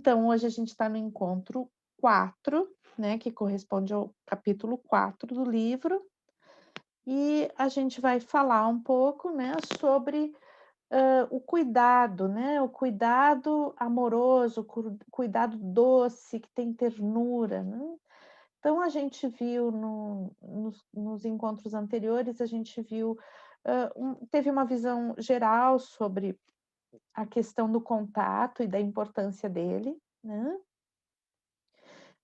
Então, hoje a gente está no encontro 4, né, que corresponde ao capítulo 4 do livro, e a gente vai falar um pouco, né, sobre, o cuidado, né, o cuidado amoroso, cuidado doce, que tem ternura, né. Então a gente viu nos encontros anteriores, a gente viu, teve uma visão geral sobre a questão do contato e da importância dele, né.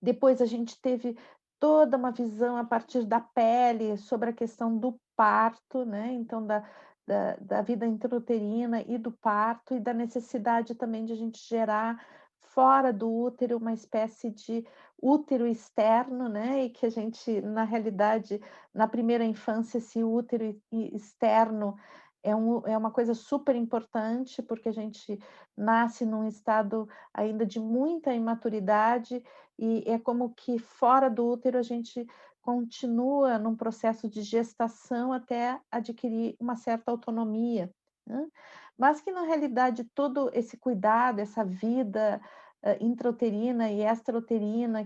Depois a gente teve toda uma visão a partir da pele sobre a questão do parto, né, então da vida intrauterina e do parto e da necessidade também de a gente gerar fora do útero uma espécie de útero externo, né, e que a gente, na realidade, na primeira infância, esse útero externo é uma coisa super importante, porque a gente nasce num estado ainda de muita imaturidade e é como que fora do útero a gente continua num processo de gestação até adquirir uma certa autonomia, né. Mas que na realidade todo esse cuidado, essa vida, intrauterina e extrauterina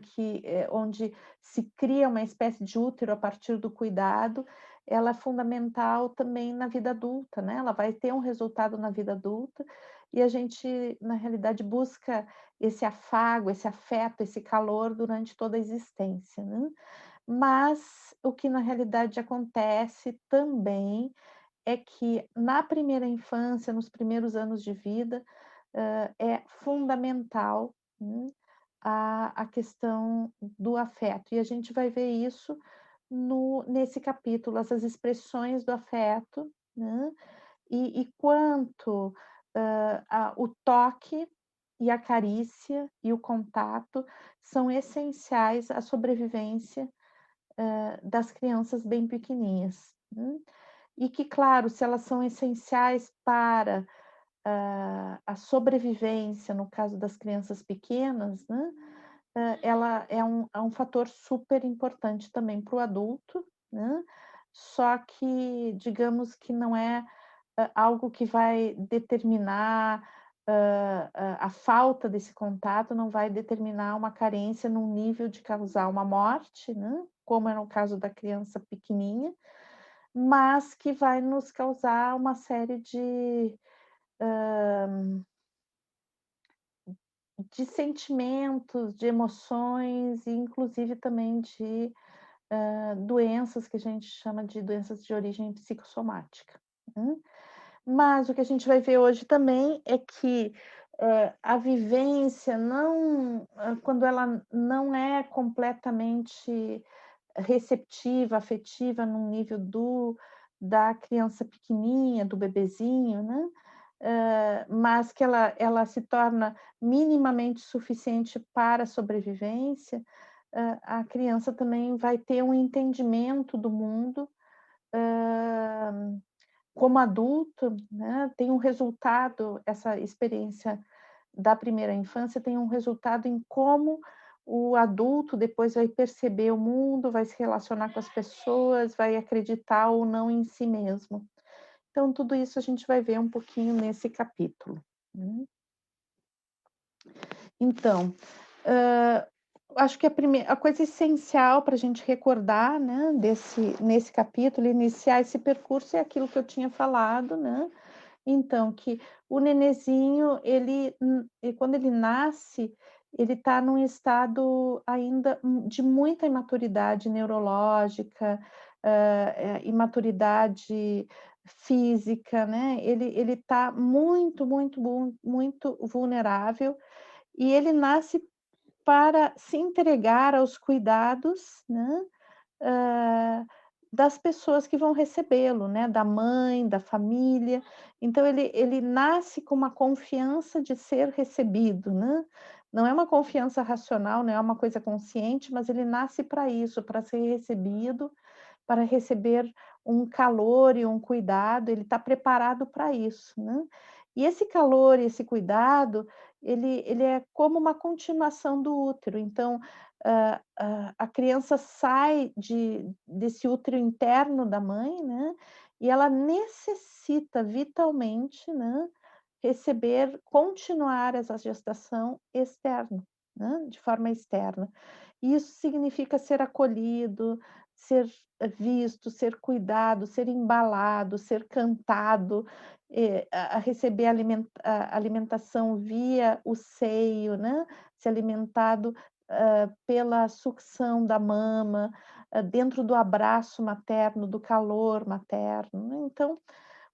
onde se cria uma espécie de útero a partir do cuidado, ela é fundamental também na vida adulta, né, ela vai ter um resultado na vida adulta, e a gente na realidade busca esse afago, esse afeto, esse calor durante toda a existência, né. Mas o que na realidade acontece também é que na primeira infância, nos primeiros anos de vida, é fundamental, a questão do afeto, e a gente vai ver isso nesse capítulo, essas expressões do afeto, né, e quanto, o toque e a carícia e o contato são essenciais à sobrevivência, das crianças bem pequeninhas, né. E que, claro, se elas são essenciais para, a sobrevivência, no caso das crianças pequenas, né, ela é um fator super importante também para o adulto, né, só que digamos que não é algo que vai determinar, a falta desse contato não vai determinar uma carência num nível de causar uma morte, né, como é no caso da criança pequenininha, mas que vai nos causar uma série de sentimentos, de emoções e inclusive também de, doenças que a gente chama de doenças de origem psicossomática, né. Mas o que a gente vai ver hoje também é que, a vivência não quando ela não é completamente receptiva, afetiva num nível da criança pequenininha, do bebezinho, né, mas que ela se torna minimamente suficiente para a sobrevivência, a criança também vai ter um entendimento do mundo, hã como adulto, né, tem um resultado essa experiência da primeira infância tem um resultado em como o adulto depois vai perceber o mundo, vai se relacionar com as pessoas, vai acreditar ou não em si mesmo. Então tudo isso a gente vai ver um pouquinho nesse capítulo, né. Então, hã, acho que a coisa essencial para a gente recordar, né, nesse capítulo, iniciar esse percurso é aquilo que eu tinha falado, né. Então, que o nenezinho, e quando ele nasce, ele está num estado ainda, de muita imaturidade neurológica, imaturidade física, né, ele está muito vulnerável, e ele nasce para se entregar aos cuidados, né, hã, das pessoas que vão recebê-lo, né, da mãe, da família. Então ele nasce com uma confiança de ser recebido, né. Não é uma confiança racional, não é uma coisa consciente, mas ele nasce para isso, para ser recebido, para receber um calor e um cuidado, ele está preparado para isso, né. E esse calor e esse cuidado, ele é como uma continuação do útero, então, a criança sai desse útero interno da mãe, né, e ela necessita vitalmente, né, continuar essa gestação externo, né, de forma externa. E isso significa ser acolhido, ser visto, ser cuidado, ser embalado, ser cantado, a receber alimentação via o seio, né, ser alimentado, pela sucção da mama, dentro do abraço materno, do calor materno, né. Então,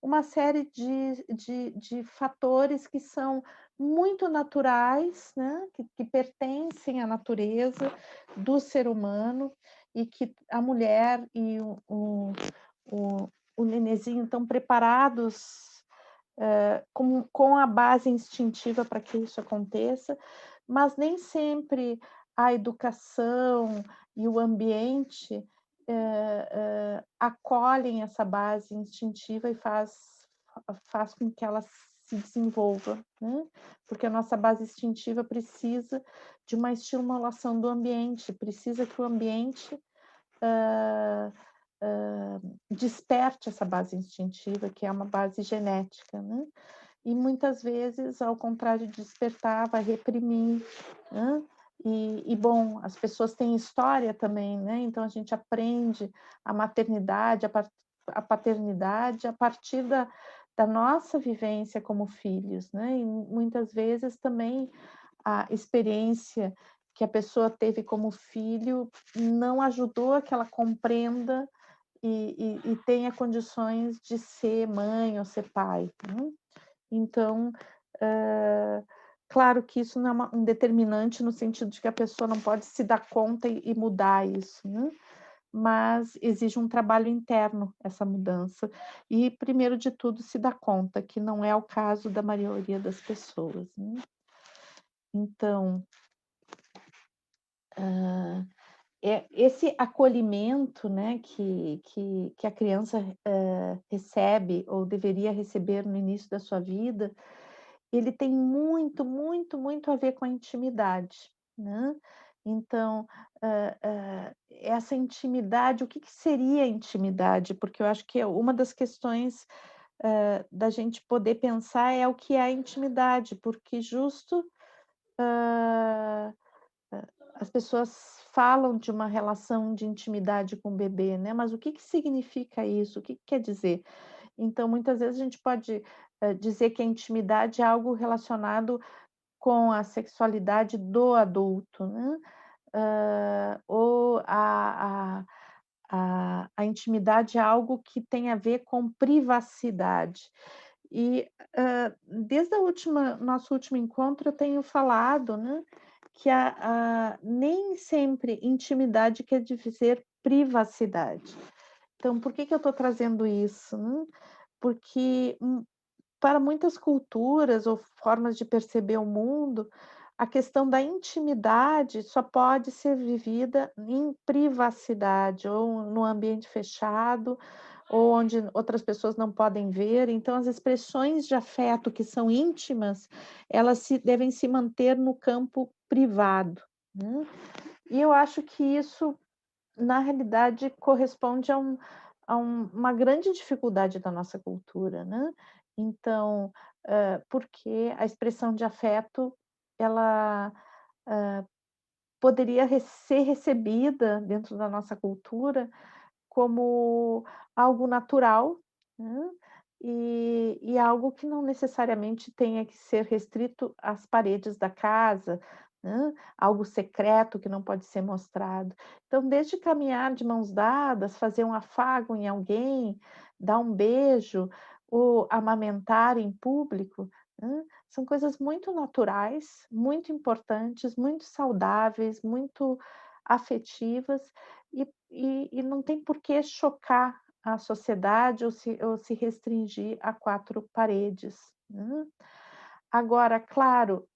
uma série de fatores que são muito naturais, né, que pertencem à natureza do ser humano e que a mulher e o o nenenzinho estão preparados, com a base instintiva para que isso aconteça, mas nem sempre a educação e o ambiente, acolhem essa base instintiva e faz com que ela se desenvolva, né, porque a nossa base instintiva precisa de uma estimulação do ambiente, precisa que o ambiente, hã desperte essa base instintiva, que é uma base genética, né. E muitas vezes, ao contrário de despertar, vai reprimir, né. Bom, as pessoas têm história também, né, então a gente aprende a maternidade, a paternidade a partir da nossa vivência como filhos, né, e muitas vezes também a experiência que a pessoa teve como filho não ajudou a que ela compreenda e tenha condições de ser mãe ou ser pai, né. Então, hã, claro que isso não é um determinante no sentido de que a pessoa não pode se dar conta e mudar isso, né, mas exige um trabalho interno essa mudança. E, primeiro de tudo, se dar conta que não é o caso da maioria das pessoas, né. Então, hã, esse acolhimento, né, que a criança, recebe ou deveria receber no início da sua vida, ele tem muito, muito, muito a ver com a intimidade, né. Então, essa intimidade, o que que seria intimidade? Porque eu acho que é uma das questões, da gente poder pensar é o que é a intimidade, porque justo, hã as pessoas falam de uma relação de intimidade com o bebê, né, mas o que que significa isso? O que que quer dizer? Então, muitas vezes a gente pode, dizer que a intimidade é algo relacionado com a sexualidade do adulto, né, ou a intimidade é algo que tem a ver com privacidade. E, desde a última nosso último encontro eu tenho falado, né, que nem sempre intimidade quer dizer privacidade. Então por que que eu estou trazendo isso, né? Porque, para muitas culturas ou formas de perceber o mundo, a questão da intimidade só pode ser vivida em privacidade ou no ambiente fechado, ou onde outras pessoas não podem ver. Então, as expressões de afeto que são íntimas, elas devem se manter no campo privado, né. E eu acho que isso, na realidade, corresponde uma grande dificuldade da nossa cultura, né. Então, porque a expressão de afeto, ela, poderia ser recebida dentro da nossa cultura como algo natural, né, e algo que não necessariamente tenha que ser restrito às paredes da casa, né, algo secreto que não pode ser mostrado. Então, desde caminhar de mãos dadas, fazer um afago em alguém, dar um beijo ou amamentar em público, né, são coisas muito naturais, muito importantes, muito saudáveis, muito afetivas e não tem por que chocar a sociedade ou se restringir a 4 paredes, né. Agora, claro,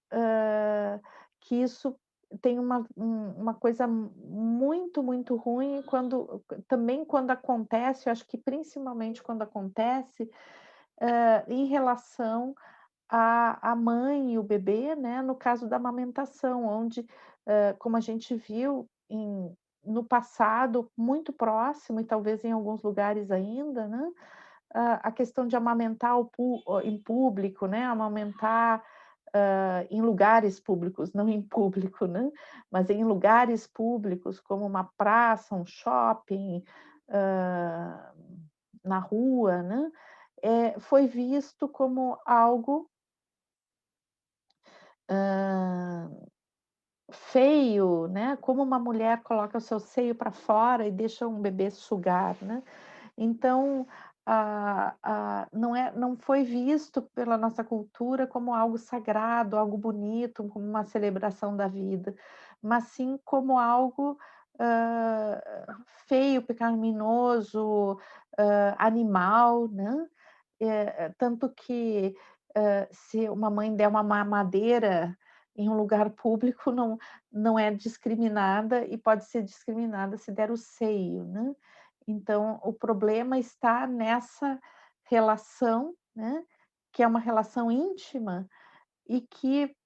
que isso tem uma coisa muito, muito ruim quando acontece, eu acho que principalmente quando acontece, em relação à mãe e o bebê, né, no caso da amamentação, onde, como a gente viu no passado muito próximo e talvez em alguns lugares ainda, né, a questão de amamentar em público, né, amamentar, em lugares públicos, não em público, né, mas em lugares públicos, como uma praça, um shopping, hã, na rua, né, foi visto como algo, hã, feio, né, como uma mulher coloca o seu seio para fora e deixa um bebê sugar, né. Então, não foi visto pela nossa cultura como algo sagrado, algo bonito, como uma celebração da vida, mas sim como algo, hã, feio, pecaminoso, animal, né. Tanto que, se uma mãe der uma mamadeira em um lugar público, não é discriminada e pode ser discriminada se der o seio, né. Então, o problema está nessa relação, né, que é uma relação íntima e que,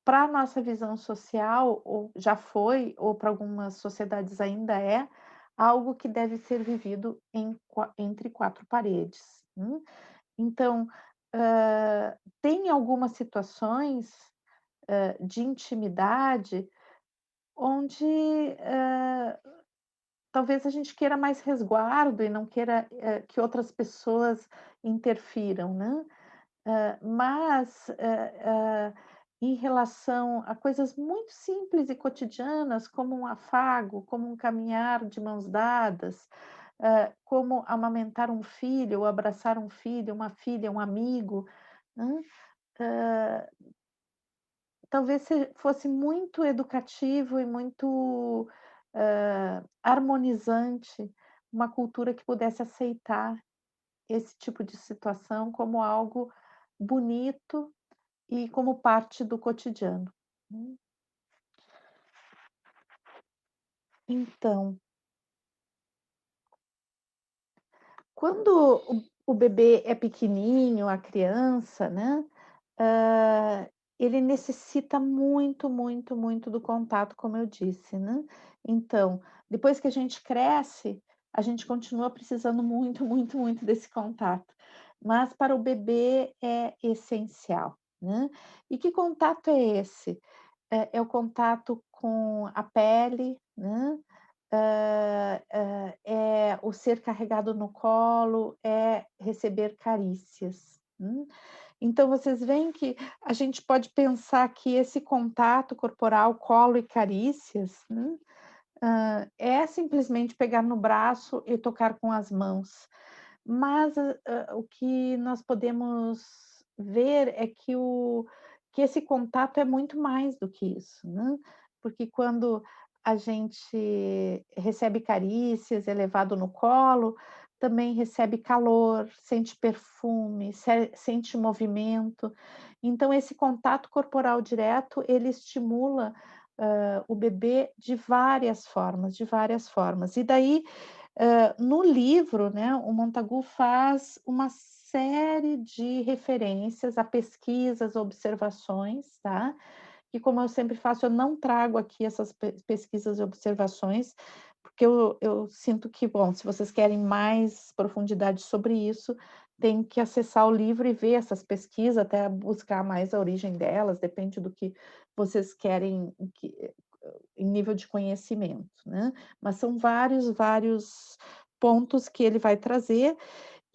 para a nossa visão social, ou já foi, ou para algumas sociedades ainda é, algo que deve ser vivido entre 4 paredes, Então, tem algumas situações, de intimidade onde, hã, talvez a gente queira mais resguardo e não queira, que outras pessoas interfiram, né. Mas, em relação a coisas muito simples e cotidianas, como um afago, como um caminhar de mãos dadas, como amamentar um filho ou abraçar um filho, uma filha, um amigo, né, hã, talvez fosse muito educativo e muito, harmonizante uma cultura que pudesse aceitar esse tipo de situação como algo bonito e como parte do cotidiano. Hum, então, quando o bebê é pequenininho, a criança, né, hã, ele necessita muito, muito, muito do contato, como eu disse, né. Então, depois que a gente cresce, a gente continua precisando muito, muito, muito desse contato, mas para o bebê é essencial, né. E que contato é esse? É o contato com a pele, né, é o ser carregado no colo, é receber carícias, Então vocês veem que a gente pode pensar que esse contato corporal, colo e carícias, é simplesmente pegar no braço e tocar com as mãos. Mas, o que nós podemos ver é que esse contato é muito mais do que isso, né, porque quando a gente recebe carícias, é levado no colo, também recebe calor, sente perfume, sente movimento. Então esse contato corporal direto, ele estimula, o bebê de várias formas, de várias formas. E daí, no livro, né, o Montagu faz uma série de referências a pesquisas, observações, tá, que como eu sempre faço, eu não trago aqui essas pesquisas e observações, porque eu sinto que, bom, se vocês querem mais profundidade sobre isso, tem que acessar o livro e ver essas pesquisas, até buscar mais a origem delas, depende do que vocês querem, em nível de conhecimento, né. Mas são vários, vários pontos que ele vai trazer,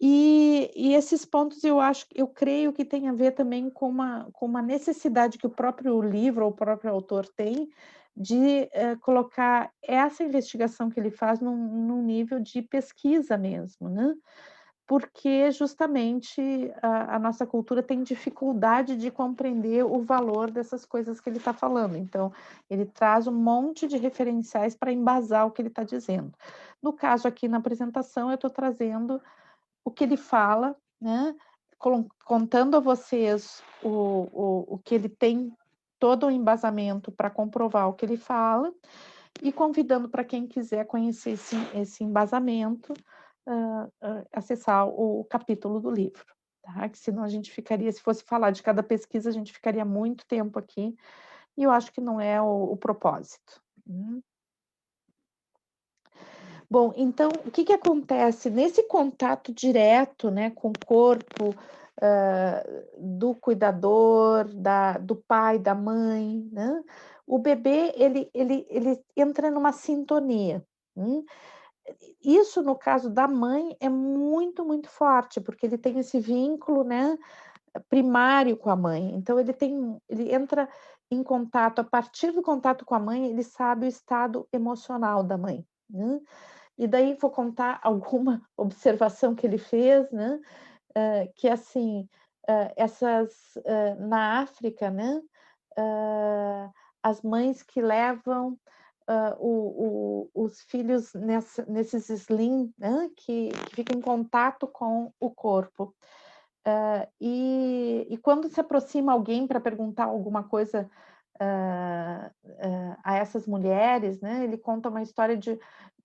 e esses pontos eu creio que tem a ver também com uma necessidade que o próprio livro ou o próprio autor tem de, colocar essa investigação que ele faz num nível de pesquisa mesmo, né. Porque justamente a nossa cultura tem dificuldade de compreender o valor dessas coisas que ele está falando, então ele traz um monte de referenciais para embasar o que ele está dizendo. No caso aqui na apresentação eu estou trazendo o que ele fala, né, contando a vocês o que ele tem todo o embasamento para comprovar o que ele fala, e convidando para quem quiser conhecer esse embasamento, acessar o capítulo do livro, tá, que senão a gente ficaria, se fosse falar de cada pesquisa, a gente ficaria muito tempo aqui, e eu acho que não é o propósito. Hum. Bom, então, o que que acontece? Nesse contato direto, né, com o corpo, hã, do cuidador, do pai, da mãe, né, o bebê ele entra numa sintonia, hum. Isso no caso da mãe é muito, muito forte, porque ele tem esse vínculo, né, primário com a mãe, então ele entra em contato, a partir do contato com a mãe, ele sabe o estado emocional da mãe, né. E daí vou contar alguma observação que ele fez, né, que assim, essas, na África, né, hã, as mães que levam, os filhos nesses sling, né, que ficam em contato com o corpo. E quando se aproxima alguém para perguntar alguma coisa, a essas mulheres, né, ele conta uma história de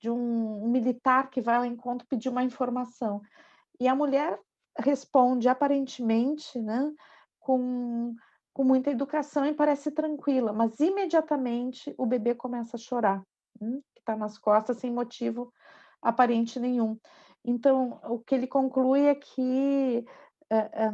um militar que vai ao encontro pedir uma informação, e a mulher responde aparentemente, né, com com muita educação e parece tranquila, mas imediatamente o bebê começa a chorar, que está nas costas sem motivo aparente nenhum. Então, o que ele conclui é que,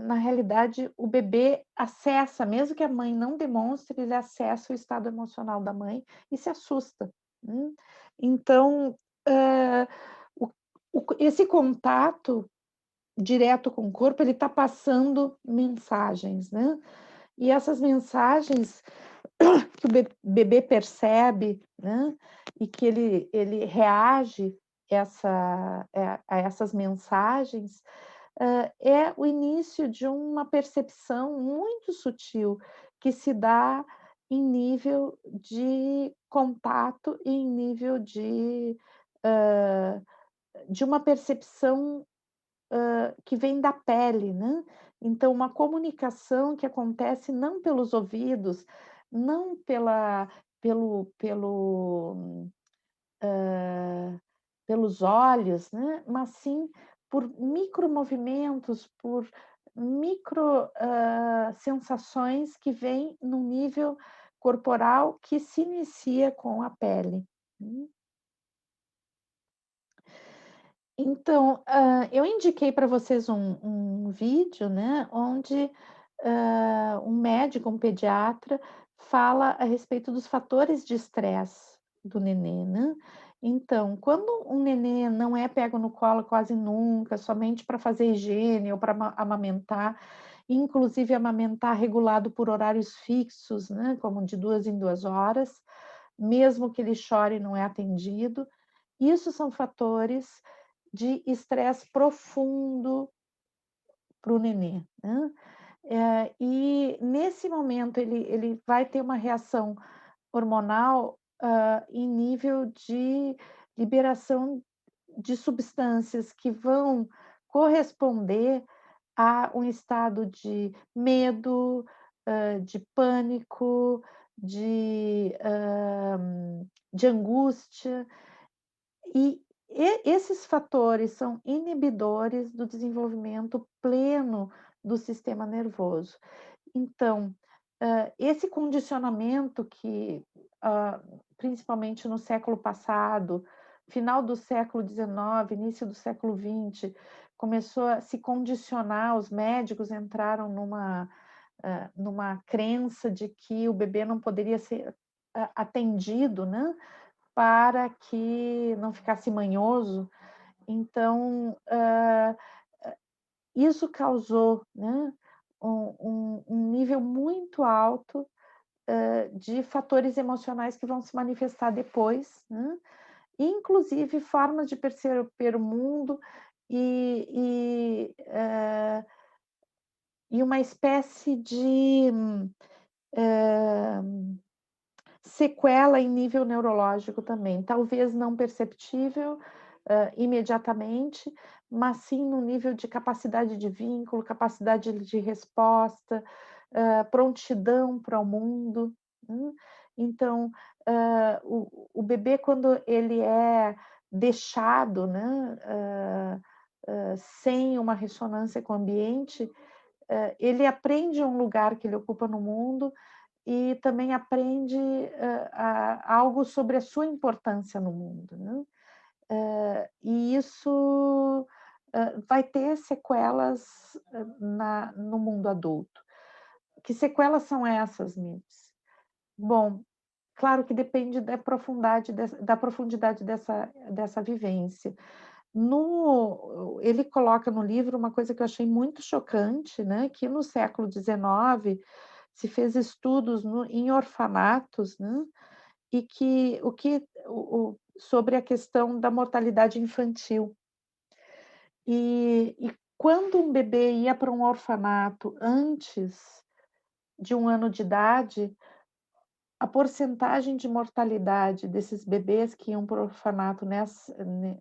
na realidade, o bebê acessa, mesmo que a mãe não demonstre, ele acessa o estado emocional da mãe e se assusta, hum. Então, hã, esse contato direto com o corpo, ele está passando mensagens, né. E essas mensagens que o bebê percebe, né, e que ele reage a essas mensagens, é o início de uma percepção muito sutil, que se dá em nível de contato e em nível de uma percepção que vem da pele, né. Então uma comunicação que acontece não pelos ouvidos, não pelo, pelos olhos, né, mas sim por micromovimentos, por micro, sensações que vêm no nível corporal que se inicia com a pele. Hum. Então, eu indiquei para vocês um vídeo, né, onde, um médico, um pediatra, fala a respeito dos fatores de estresse do nenê, né. Então, quando um nenê não é pego no colo quase nunca, somente para fazer higiene ou para amamentar, inclusive amamentar regulado por horários fixos, né, como de 2 em 2 horas, mesmo que ele chore e não é atendido, isso são fatores de estresse profundo para o nenê, né. E nesse momento ele vai ter uma reação hormonal, em nível de liberação de substâncias que vão corresponder a um estado de medo, de pânico, de angústia. Esses fatores são inibidores do desenvolvimento pleno do sistema nervoso. Então, esse condicionamento que, principalmente no século passado, final do século XIX, início do século XX, começou a se condicionar, os médicos entraram numa crença de que o bebê não poderia ser atendido, né, para que não ficasse manhoso. Então, isso causou, né, um nível muito alto, de fatores emocionais que vão se manifestar depois, né, inclusive formas de perceber o mundo e uma espécie de, eh sequela em nível neurológico também, talvez não perceptível, imediatamente, mas sim no nível de capacidade de vínculo, capacidade de resposta, prontidão para o mundo, Então, o bebê quando ele é deixado, né, sem uma ressonância com o ambiente, ele aprende um lugar que ele ocupa no mundo e também aprende, algo sobre a sua importância no mundo, né. E isso, vai ter sequelas, na no mundo adulto. Que sequelas são essas, Mites? Bom, claro que depende da profundidade dessa vivência. Ele coloca no livro uma coisa que eu achei muito chocante, né, que no século XIX se fez estudos em orfanatos, né, e que sobre a questão da mortalidade infantil. E quando um bebê ia para um orfanato antes de 1 ano de idade, a porcentagem de mortalidade desses bebês que iam para o orfanato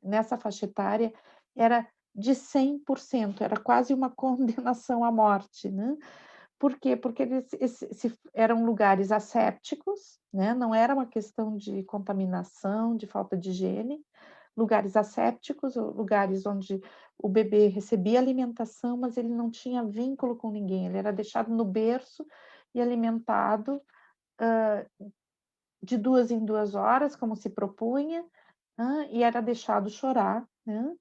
nessa faixa etária era de 100%, era quase uma condenação à morte, né. Por quê? Porque eram lugares assépticos, né, não era uma questão de contaminação, de falta de higiene, lugares assépticos, lugares onde o bebê recebia alimentação, mas ele não tinha vínculo com ninguém, ele era deixado no berço e alimentado de 2 em 2 horas, como se propunha, e era deixado chorar, né,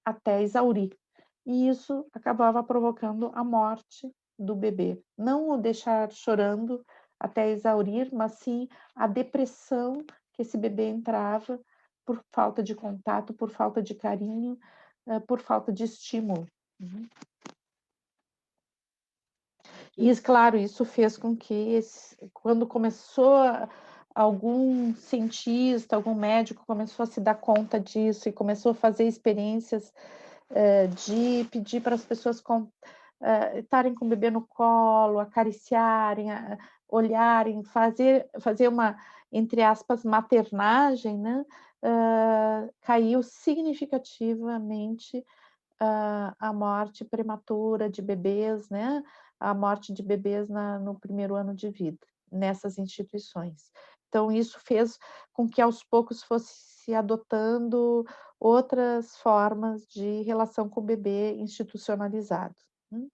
até exaurir. E isso acabava provocando a morte do bebê. Não o deixar chorando até exaurir, mas sim a depressão que esse bebê entrava por falta de contato, por falta de carinho, por falta de estímulo. Uhum. Claro, isso fez com que quando algum cientista, algum médico começou a se dar conta disso e começou a fazer experiências, de pedir para as pessoas estarem com o bebê no colo, acariciarem, olharem, fazer uma, entre aspas, "maternagem", né, caiu significativamente a morte prematura de bebês, né, a morte de bebês no primeiro ano de vida, nessas instituições. Então isso fez com que aos poucos fosse se adotando outras formas de relação com o bebê institucionalizado. Hum.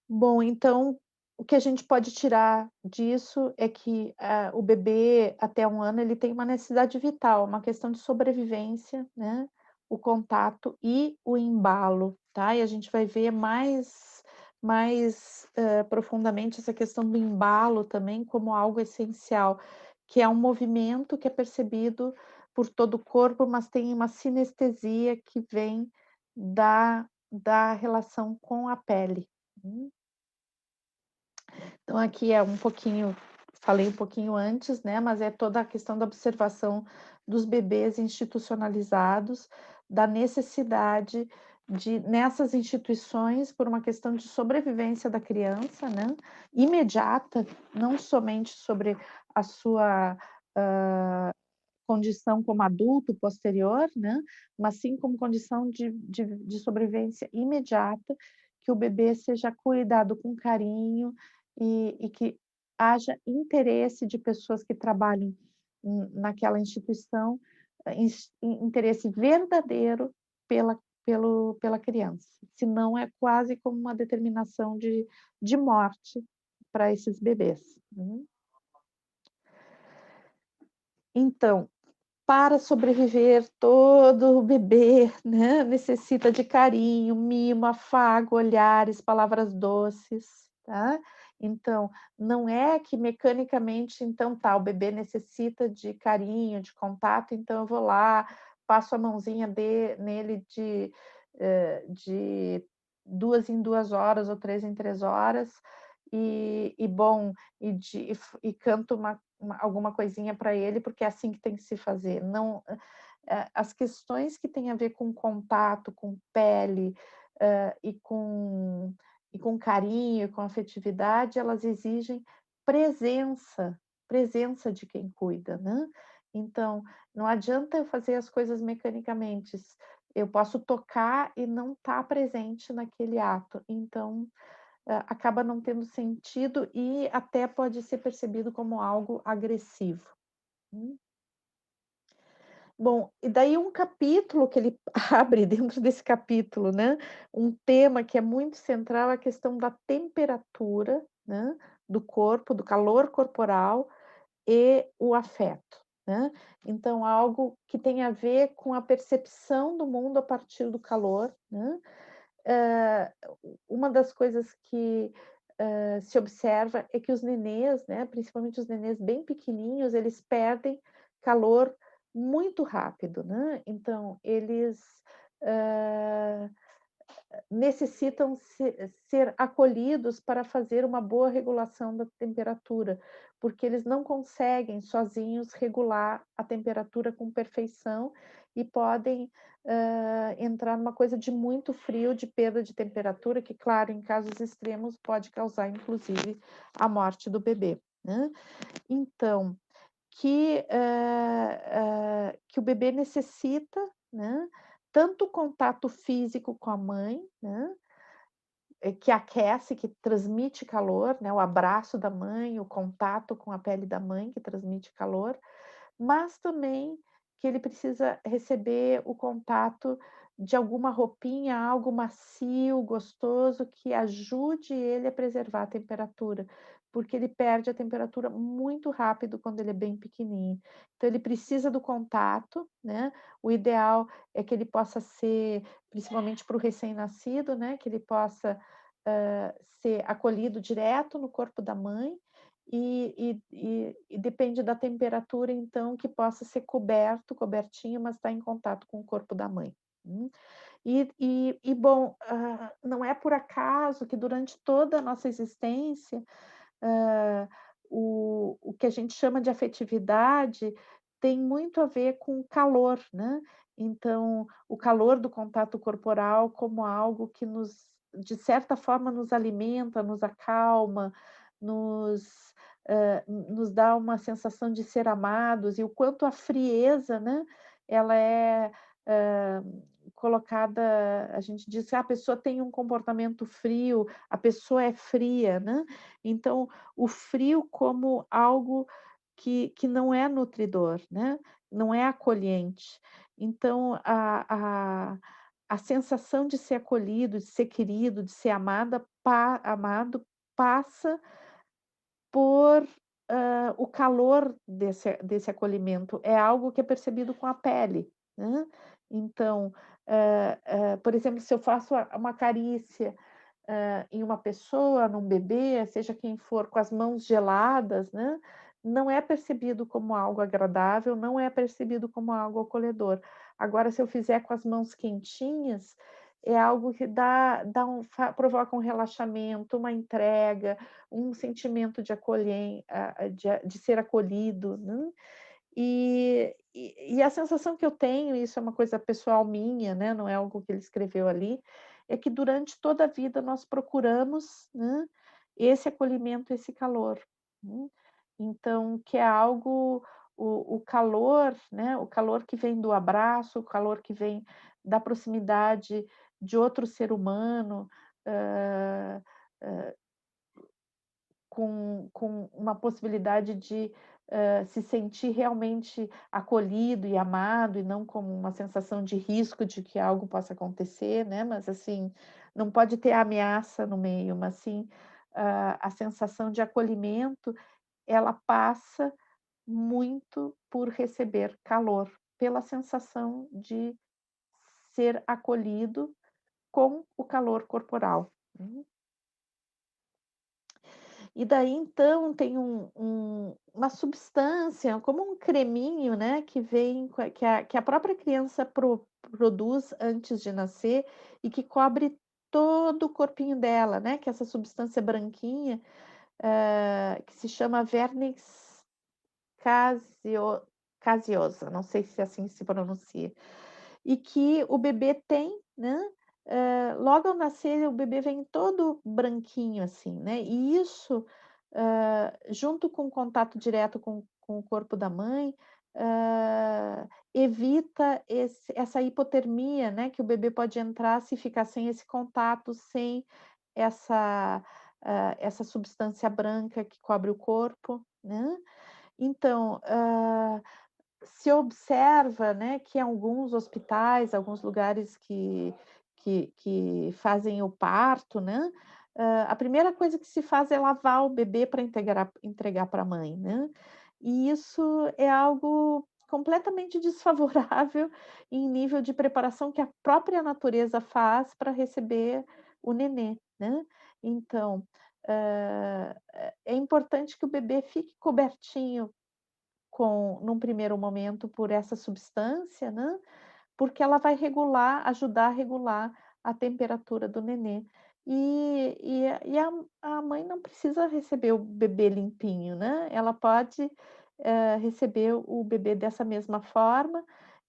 Bom, então, o que a gente pode tirar disso é que, o bebê até 1 ano ele tem uma necessidade vital, uma questão de sobrevivência, né, o contato e o embalo, tá. E a gente vai ver mais, profundamente essa questão do embalo também como algo essencial, que é um movimento que é percebido por todo o corpo, mas tem uma sinestesia que vem da relação com a pele. Hum. Então aqui é um pouquinho, falei um pouquinho antes, né, mas é toda a questão da observação dos bebês institucionalizados, da necessidade de nessas instituições, por uma questão de sobrevivência da criança, né, imediata, não somente sobre a sua, condição como adulto posterior, né, mas sim como condição de sobrevivência imediata, que o bebê seja cuidado com carinho e que haja interesse de pessoas que trabalhem naquela instituição, interesse verdadeiro pela criança, senão é quase como uma determinação de morte para esses bebês. Então, para sobreviver, todo bebê, né, necessita de carinho, mimo, afago, olhares, palavras doces, tá. Então, não é que mecanicamente, então tá, o bebê necessita de carinho, de contato, então eu vou lá, passo a mãozinha nele de 2 em 2 horas ou 3 em 3 horas, e bom, e canto alguma coisinha para ele, porque é assim que tem que se fazer. Não, as questões que têm a ver com contato, com pele, e com carinho, com afetividade, elas exigem presença, presença de quem cuida, né. Então, não adianta eu fazer as coisas mecanicamente, eu posso tocar e não estar presente naquele ato. Então, acaba não tendo sentido e até pode ser percebido como algo agressivo. Hum. Bom, e daí um capítulo que ele abre dentro desse capítulo, né, um tema que é muito central, é a questão da temperatura, né, do corpo, do calor corporal e o afeto, né. Então algo que tem a ver com a percepção do mundo a partir do calor, né. Hã, uma das coisas que, se observa é que os nenês, né, principalmente os nenês bem pequeninhos, eles perdem calor muito rápido, né. Então eles, hã necessitam ser acolhidos para fazer uma boa regulação da temperatura, porque eles não conseguem sozinhos regular a temperatura com perfeição e podem, entrar numa coisa de muito frio, de perda de temperatura, que, claro, em casos extremos pode causar inclusive a morte do bebê, né. Então, que o bebê necessita, né, tanto o contato físico com a mãe, né, que aquece, que transmite calor, né, o abraço da mãe, o contato com a pele da mãe que transmite calor, mas também que ele precisa receber o contato de alguma roupinha, algo macio, gostoso, que ajude ele a preservar a temperatura, porque ele perde a temperatura muito rápido quando ele é bem pequenininho. Então ele precisa do contato, né, o ideal é que ele possa ser, principalmente para o recém-nascido, né, que ele possa, ser acolhido direto no corpo da mãe, e depende da temperatura, então, que possa ser coberto, cobertinho, mas está em contato com o corpo da mãe. Bom, não é por acaso que durante toda a nossa existência, hã, o que a gente chama de afetividade tem muito a ver com o calor, né. Então, o calor do contato corporal como algo que de certa forma, nos alimenta, nos acalma, nos dá uma sensação de ser amados, e o quanto a frieza, né, ela é, hã, colocada, a gente diz que: "Ah, a pessoa tem um comportamento frio, a pessoa é fria", né. Então, o frio como algo que não é nutridor, né, não é acolhente. Então a sensação de ser acolhido, de ser querido, de ser amado, passa por, o calor desse acolhimento. É algo que é percebido com a pele, né. Então, por exemplo, se eu faço uma carícia, em uma pessoa, num bebê, seja quem for, com as mãos geladas, né, não é percebido como algo agradável, não é percebido como algo acolhedor. Agora, se eu fizer com as mãos quentinhas, é algo que provoca um relaxamento, uma entrega, um sentimento de de ser acolhido, né. A sensação que eu tenho, isso é uma coisa pessoal minha, né, não é algo que ele escreveu ali, é que durante toda a vida nós procuramos, né, esse acolhimento, esse calor, né. Então, que é algo, o calor, né, o calor que vem do abraço, o calor que vem da proximidade de outro ser humano, hã, hã com uma possibilidade de, se sentir realmente acolhido e amado, e não como uma sensação de risco de que algo possa acontecer, né, mas assim, não pode ter ameaça no meio, mas sim, a sensação de acolhimento, ela passa muito por receber calor, pela sensação de ser acolhido com o calor corporal. E daí então tem uma substância, como um creminho, né, que vem que a própria criança produz antes de nascer e que cobre todo o corpinho dela, né, que é essa substância branquinha, que se chama vernis caseo caseosa, não sei se assim se pronuncia. E que o bebê tem, né, logo ao nascer o bebê vem todo branquinho, assim, né, e isso, junto com o contato direto com o corpo da mãe, evita essa hipotermia, né, que o bebê pode entrar se ficar sem esse contato, sem essa, essa substância branca que cobre o corpo, né. Então, se observa, né, que em alguns hospitais, alguns lugares que fazem o parto, né, a primeira coisa que se faz é lavar o bebê para entregar para a mãe, né. E isso é algo completamente desfavorável em nível de preparação que a própria natureza faz para receber o nenê, né. Então, é importante que o bebê fique cobertinho num primeiro momento por essa substância, né, porque ela vai ajudar a regular a temperatura do nenê. E a mãe não precisa receber o bebê limpinho, né, ela pode, receber o bebê dessa mesma forma,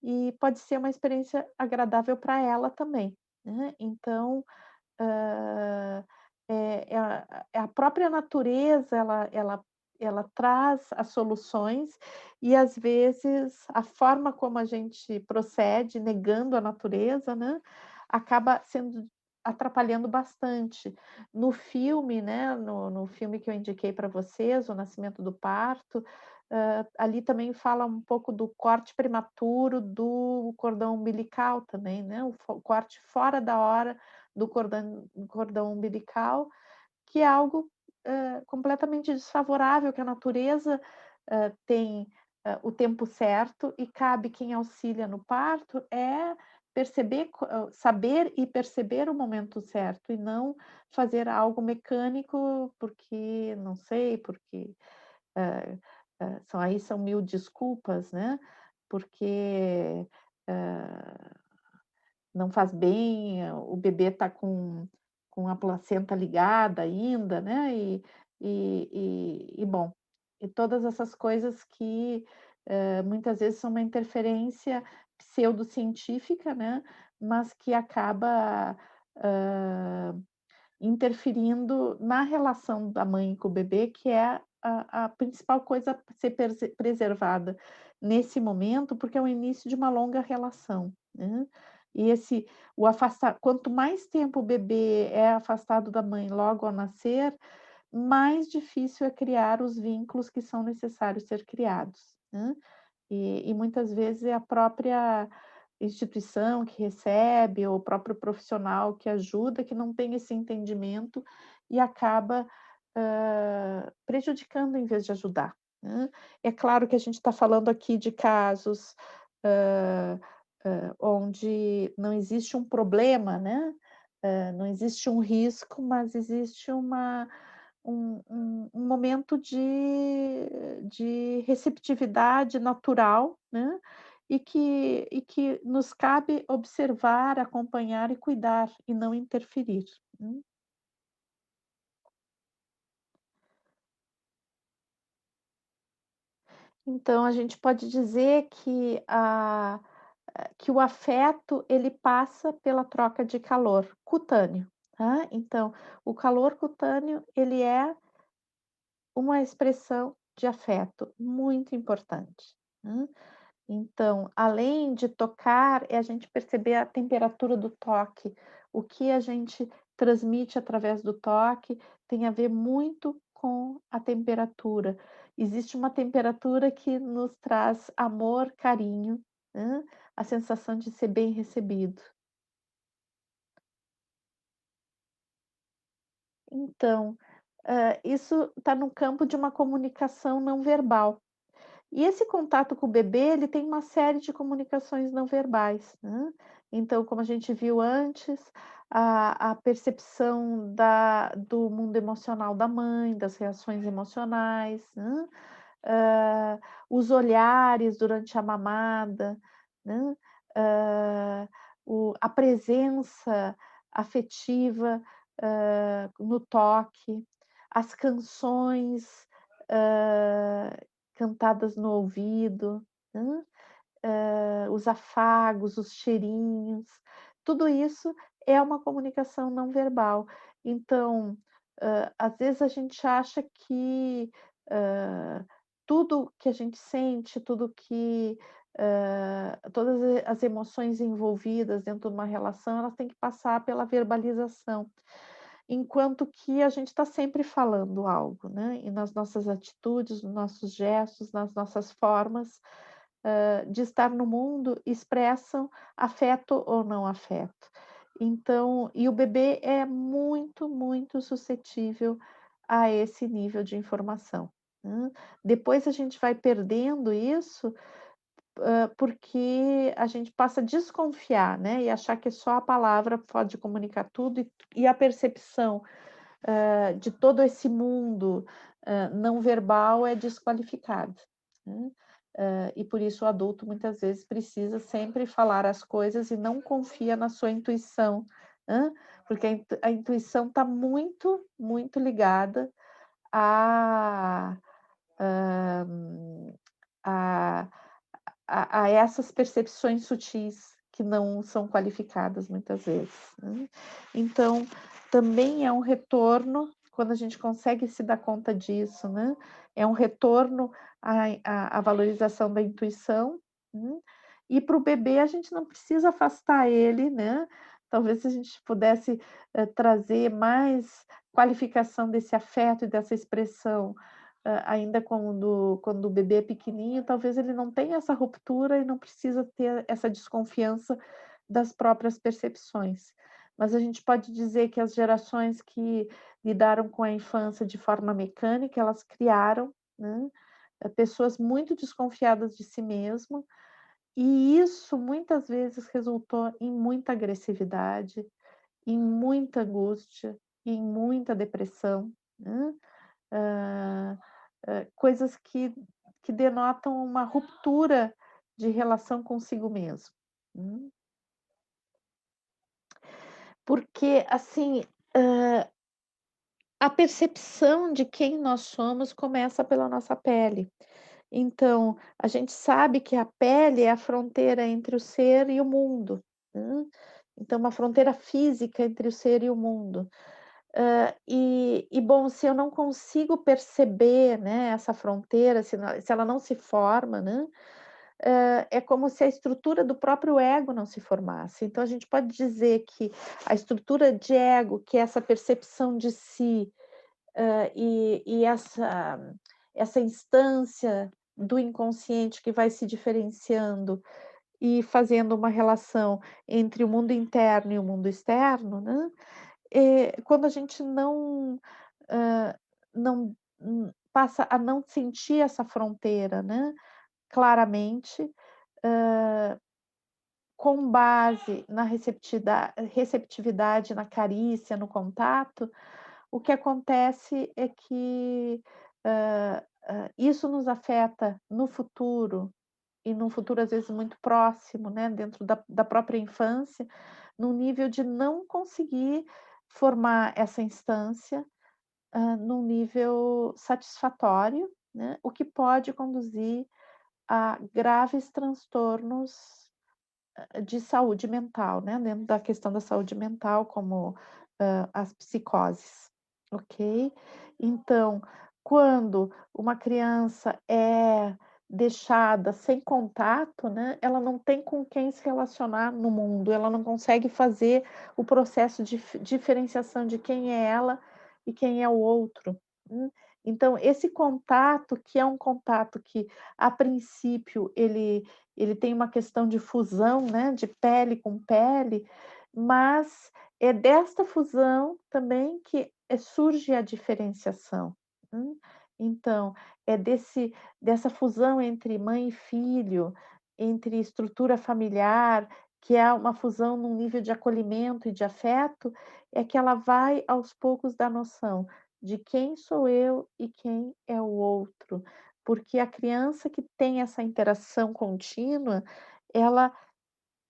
e pode ser uma experiência agradável para ela também, né. Então, hã, é a própria natureza, ela traz as soluções e, às vezes, a forma como a gente procede, negando a natureza, né, acaba sendo atrapalhando bastante. No filme, né, no filme que eu indiquei para vocês, O Nascimento do Parto, ali também fala um pouco do corte prematuro do cordão umbilical também, né, o corte fora da hora do cordão umbilical, que é algo, completamente desfavorável, que a natureza, tem, o tempo certo, e cabe quem auxilia no parto saber e perceber o momento certo, e não fazer algo mecânico, porque não sei, porque, eh são 1000 desculpas, né, porque, hã não faz bem, o bebê está com a placenta ligada ainda, né, e bom, e todas essas coisas que, muitas vezes são uma interferência pseudocientífica, né, mas que acaba, hã, interferindo na relação da mãe com o bebê, que é a principal coisa a ser preservada nesse momento, porque é o início de uma longa relação, né. E quanto mais tempo o bebê é afastado da mãe logo ao nascer, mais difícil é criar os vínculos que são necessários ser criados, né. E muitas vezes é a própria instituição que recebe, ou o próprio profissional que ajuda, que não tem esse entendimento e acaba, prejudicando em vez de ajudar, né. É claro que a gente está falando aqui de casos, hã onde não existe um problema, né, não existe um risco, mas existe um momento de receptividade natural, né, e que nos cabe observar, acompanhar e cuidar, e não interferir, né. Então a gente pode dizer que o afeto, ele passa pela troca de calor cutâneo, tá. Então, o calor cutâneo, ele é uma expressão de afeto muito importante, né. Então, além de tocar, é a gente perceber a temperatura do toque. O que a gente transmite através do toque tem a ver muito com a temperatura. Existe uma temperatura que nos traz amor, carinho, né, a sensação de ser bem recebido. Então, isso está no campo de uma comunicação não verbal. E esse contato com o bebê, ele tem uma série de comunicações não verbais, né. Então, como a gente viu antes, a percepção do mundo emocional da mãe, das reações emocionais, né, hã, os olhares durante a mamada, né, hã, a presença afetiva, no toque, as canções, hã, cantadas no ouvido, né, os afagos, os cheirinhos, tudo isso é uma comunicação não verbal. Então, às vezes a gente acha que, hã, tudo que a gente sente, todas as emoções envolvidas dentro de uma relação, elas têm que passar pela verbalização, enquanto que a gente está sempre falando algo, né, e nas nossas atitudes, nos nossos gestos, nas nossas formas, de estar no mundo, expressam afeto ou não afeto. Então, e o bebê é muito, muito suscetível a esse nível de informação. né. Depois a gente vai perdendo isso, porque a gente passa a desconfiar, né, e achar que só a palavra pode comunicar tudo e a percepção, de todo esse mundo, não verbal é desqualificada, né. E por isso o adulto muitas vezes precisa sempre falar as coisas e não confia na sua intuição, porque a intuição está muito, muito ligada a, hã, a a essas percepções sutis que não são qualificadas muitas vezes, né. Então, também é um retorno, quando a gente consegue se dar conta disso, né, é um retorno à valorização da intuição, né, e para o bebê a gente não precisa afastar ele, né, talvez se a gente pudesse, trazer mais qualificação desse afeto e dessa expressão, ainda quando o bebê é pequenininho, talvez ele não tenha essa ruptura e não precisa ter essa desconfiança das próprias percepções. Mas a gente pode dizer que as gerações que lidaram com a infância de forma mecânica, elas criaram, né, pessoas muito desconfiadas de si mesmo, e isso muitas vezes resultou em muita agressividade, em muita angústia, em muita depressão, né. Hã, coisas que denotam uma ruptura de relação consigo mesmo, né. Porque, assim, a percepção de quem nós somos começa pela nossa pele. Então, a gente sabe que a pele é a fronteira entre o ser e o mundo, né. Então, uma fronteira física entre o ser e o mundo. Bom, se eu não consigo perceber, né, essa fronteira, se ela não se forma, né, é como se a estrutura do próprio ego não se formasse. Então a gente pode dizer que a estrutura de ego, que é essa percepção de si, e essa instância do inconsciente que vai se diferenciando e fazendo uma relação entre o mundo interno e o mundo externo, né, quando a gente hã, não passa a não sentir essa fronteira, né, claramente, com base na receptividade, na carícia, no contato, o que acontece é que, isso nos afeta no futuro, e num futuro às vezes muito próximo, né, dentro da própria infância, no nível de não conseguir formar essa instância, num nível satisfatório, né, o que pode conduzir a graves transtornos, de saúde mental, né, dentro da questão da saúde mental, como, as psicoses, ok? Então, quando uma criança é deixada sem contato, né, ela não tem com quem se relacionar no mundo, ela não consegue fazer o processo de diferenciação de quem é ela e quem é o outro, Então esse contato, que é um contato que, a princípio, ele tem uma questão de fusão, né, de pele com pele, mas é desta fusão também que, surge a diferenciação, hum. Então, é dessa fusão entre mãe e filho, entre estrutura familiar, que é uma fusão num nível de acolhimento e de afeto, é que ela vai aos poucos dar noção de quem sou eu e quem é o outro. Porque a criança que tem essa interação contínua, ela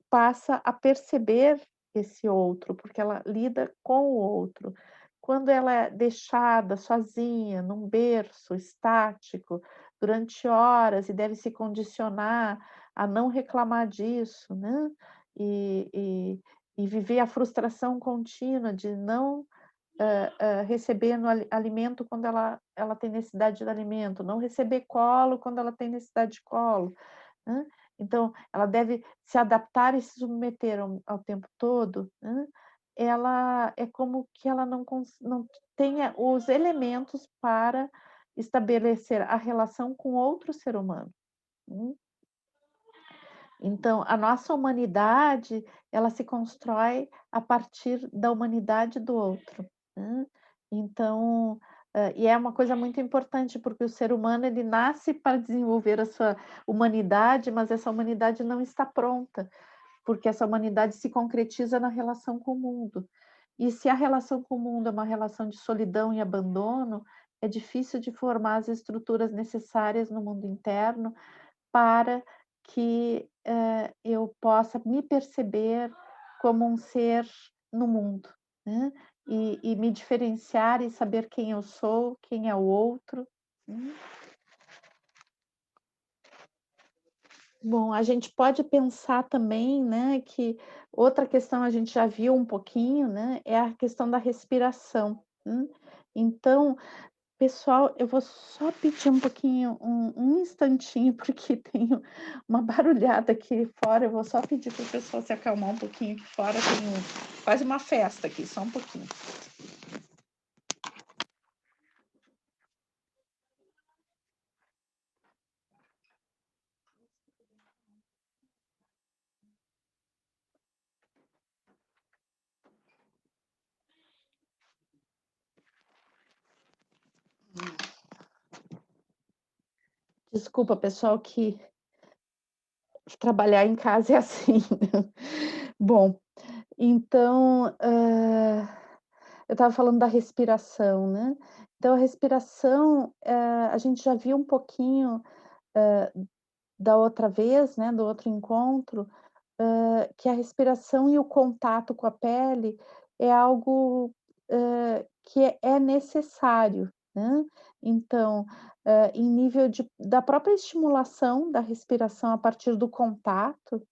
passa a perceber esse outro, porque ela lida com o outro. Quando ela é deixada sozinha num berço estático durante horas e deve se condicionar a não reclamar disso, né, e e viver a frustração contínua de não receber no alimento quando ela tem necessidade de alimento, não receber colo quando ela tem necessidade de colo, né. Então, ela deve se adaptar e se submeter ao tempo todo, né. Ela é como que ela não tenha os elementos para estabelecer a relação com outro ser humano, hum. Então, a nossa humanidade, ela se constrói a partir da humanidade do outro, né. Então, E é uma coisa muito importante, porque o ser humano ele nasce para desenvolver a sua humanidade, mas essa humanidade não está pronta, porque essa humanidade se concretiza na relação com o mundo. E se a relação com o mundo é uma relação de solidão e abandono, é difícil de formar as estruturas necessárias no mundo interno para que, eu possa me perceber como um ser no mundo, né, e me diferenciar e saber quem eu sou, quem é o outro, né. Bom, a gente pode pensar também, né, que outra questão a gente já viu um pouquinho, né, é a questão da respiração, Então, pessoal, eu vou só pedir um pouquinho, um instantinho, porque tem uma barulhada aqui fora, eu vou só pedir para o pessoal se acalmar um pouquinho, aqui fora tem quase uma festa aqui, só um pouquinho. Desculpa, pessoal, que trabalhar em casa é assim, né. Bom, então, eu estava falando da respiração, né. Então a respiração, a gente já viu um pouquinho, da outra vez, né, do outro encontro, que a respiração e o contato com a pele é algo, que é necessário, né. Então, em nível da própria estimulação da respiração a partir do contato,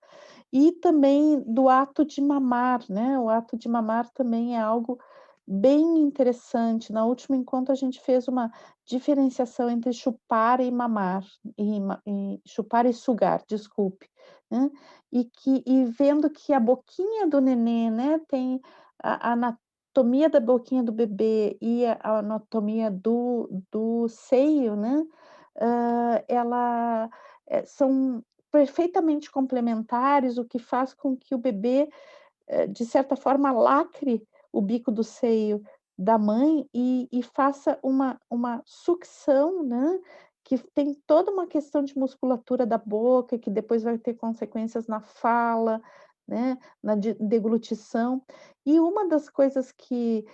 e também do ato de mamar, né, o ato de mamar também é algo bem interessante. Na último encontro a gente fez uma diferenciação entre chupar e mamar, e chupar e sugar, desculpe, né. E vendo que a boquinha do nenê, né, tem a anatomia da boquinha do bebê e a anatomia do seio, né, ela, são perfeitamente complementares, o que faz com que o bebê, de certa forma, lacre o bico do seio da mãe e faça uma sucção, né, que tem toda uma questão de musculatura da boca, que depois vai ter consequências na fala, né, na deglutição. E uma das coisas que,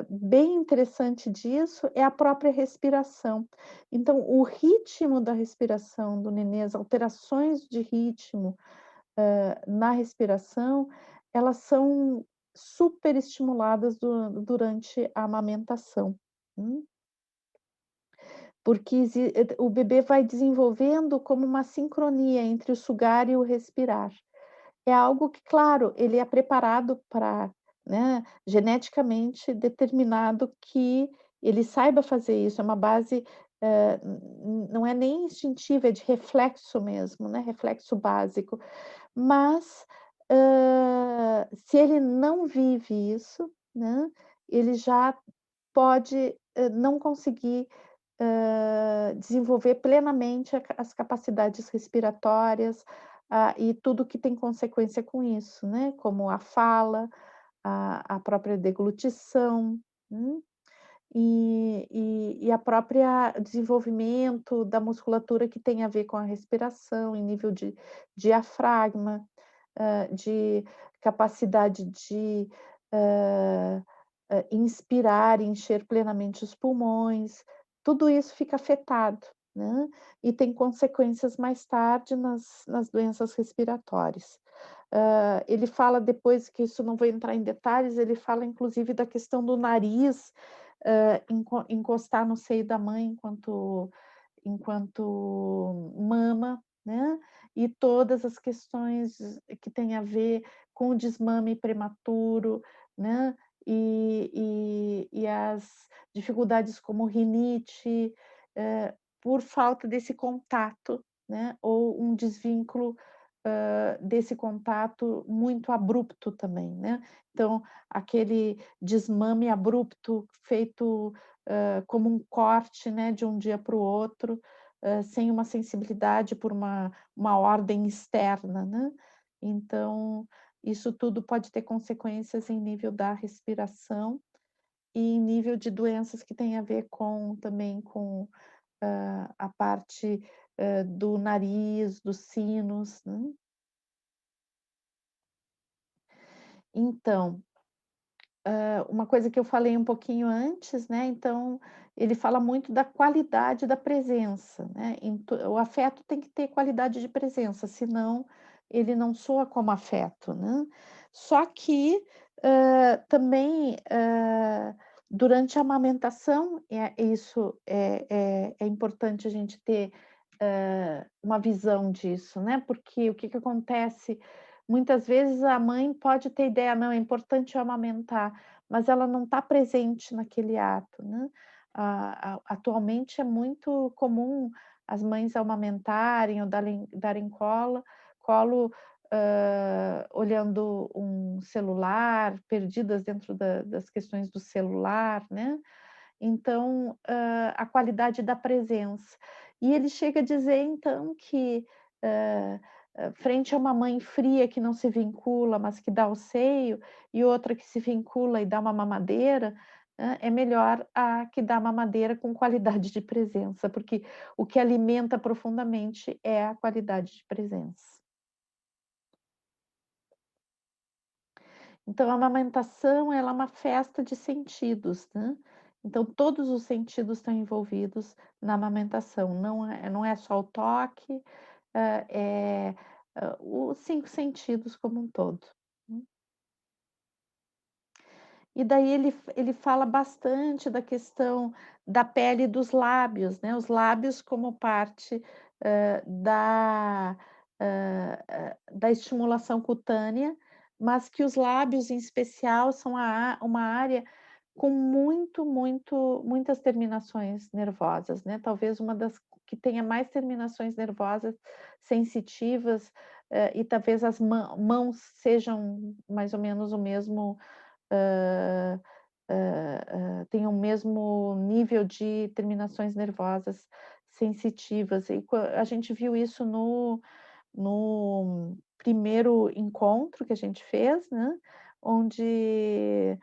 bem interessante disso é a própria respiração. Então, o ritmo da respiração do nenê, as alterações de ritmo, na respiração, elas são super estimuladas durante a amamentação, hum. Porque o bebê vai desenvolvendo como uma sincronia entre o sugar e o respirar. É algo que, claro, ele é preparado para, né, geneticamente determinado que ele saiba fazer isso, é uma base, não é nem instintiva, é de reflexo mesmo, né, reflexo básico. Mas, se ele não vive isso, né, ele já pode, não conseguir, desenvolver plenamente as capacidades respiratórias, e tudo que tem consequência com isso, né, como a fala, a própria deglutição, e a própria desenvolvimento da musculatura que tem a ver com a respiração em nível de diafragma, de capacidade de, hã inspirar e encher plenamente os pulmões, tudo isso fica afetado, né, e tem consequências mais tarde nas doenças respiratórias. Ele fala depois que isso não vou entrar em detalhes, ele fala inclusive da questão do nariz, encostar no seio da mãe enquanto mama, né, e todas as questões que têm a ver com o desmame prematuro, né, e as dificuldades como rinite, por falta desse contato, né, ou um desvínculo, desse contato muito abrupto também, né. Então, aquele desmame abrupto feito, como um corte, né, de um dia para o outro, sem uma sensibilidade por uma ordem externa, né. Então, isso tudo pode ter consequências em nível da respiração e em nível de doenças que tem a ver com também com, a parte, do nariz, dos sinos, né. Então, uma coisa que eu falei um pouquinho antes, né, então, ele fala muito da qualidade da presença, né, o afeto tem que ter qualidade de presença, senão ele não soa como afeto, né. Só que, também, durante a amamentação, isso é importante a gente ter, uma visão disso, né, porque o que que acontece, muitas vezes a mãe pode ter ideia: "Não, é importante eu amamentar", mas ela não está presente naquele ato, né. Atualmente é muito comum as mães amamentarem ou darem colo, olhando um celular, perdidas dentro das questões do celular, né. Então, a qualidade da presença. E ele chega a dizer então que, hã frente a uma mãe fria que não se vincula, mas que dá o seio, e outra que se vincula e dá uma mamadeira, é melhor a que dá mamadeira com qualidade de presença, porque o que alimenta profundamente é a qualidade de presença. Então a amamentação, ela é uma festa de sentidos, né. Então todos os sentidos estão envolvidos na amamentação, não é só o toque, é, os 5 sentidos como um todo. Hum. E daí ele fala bastante da questão da pele e dos lábios, né, os lábios como parte, da estimulação cutânea, mas que os lábios em especial são uma área com muitas terminações nervosas, né, talvez uma das que tenha mais terminações nervosas sensitivas, e talvez as mãos sejam mais ou menos o mesmo, hã tenham o mesmo nível de terminações nervosas sensitivas. E a gente viu isso no primeiro encontro que a gente fez, né, onde,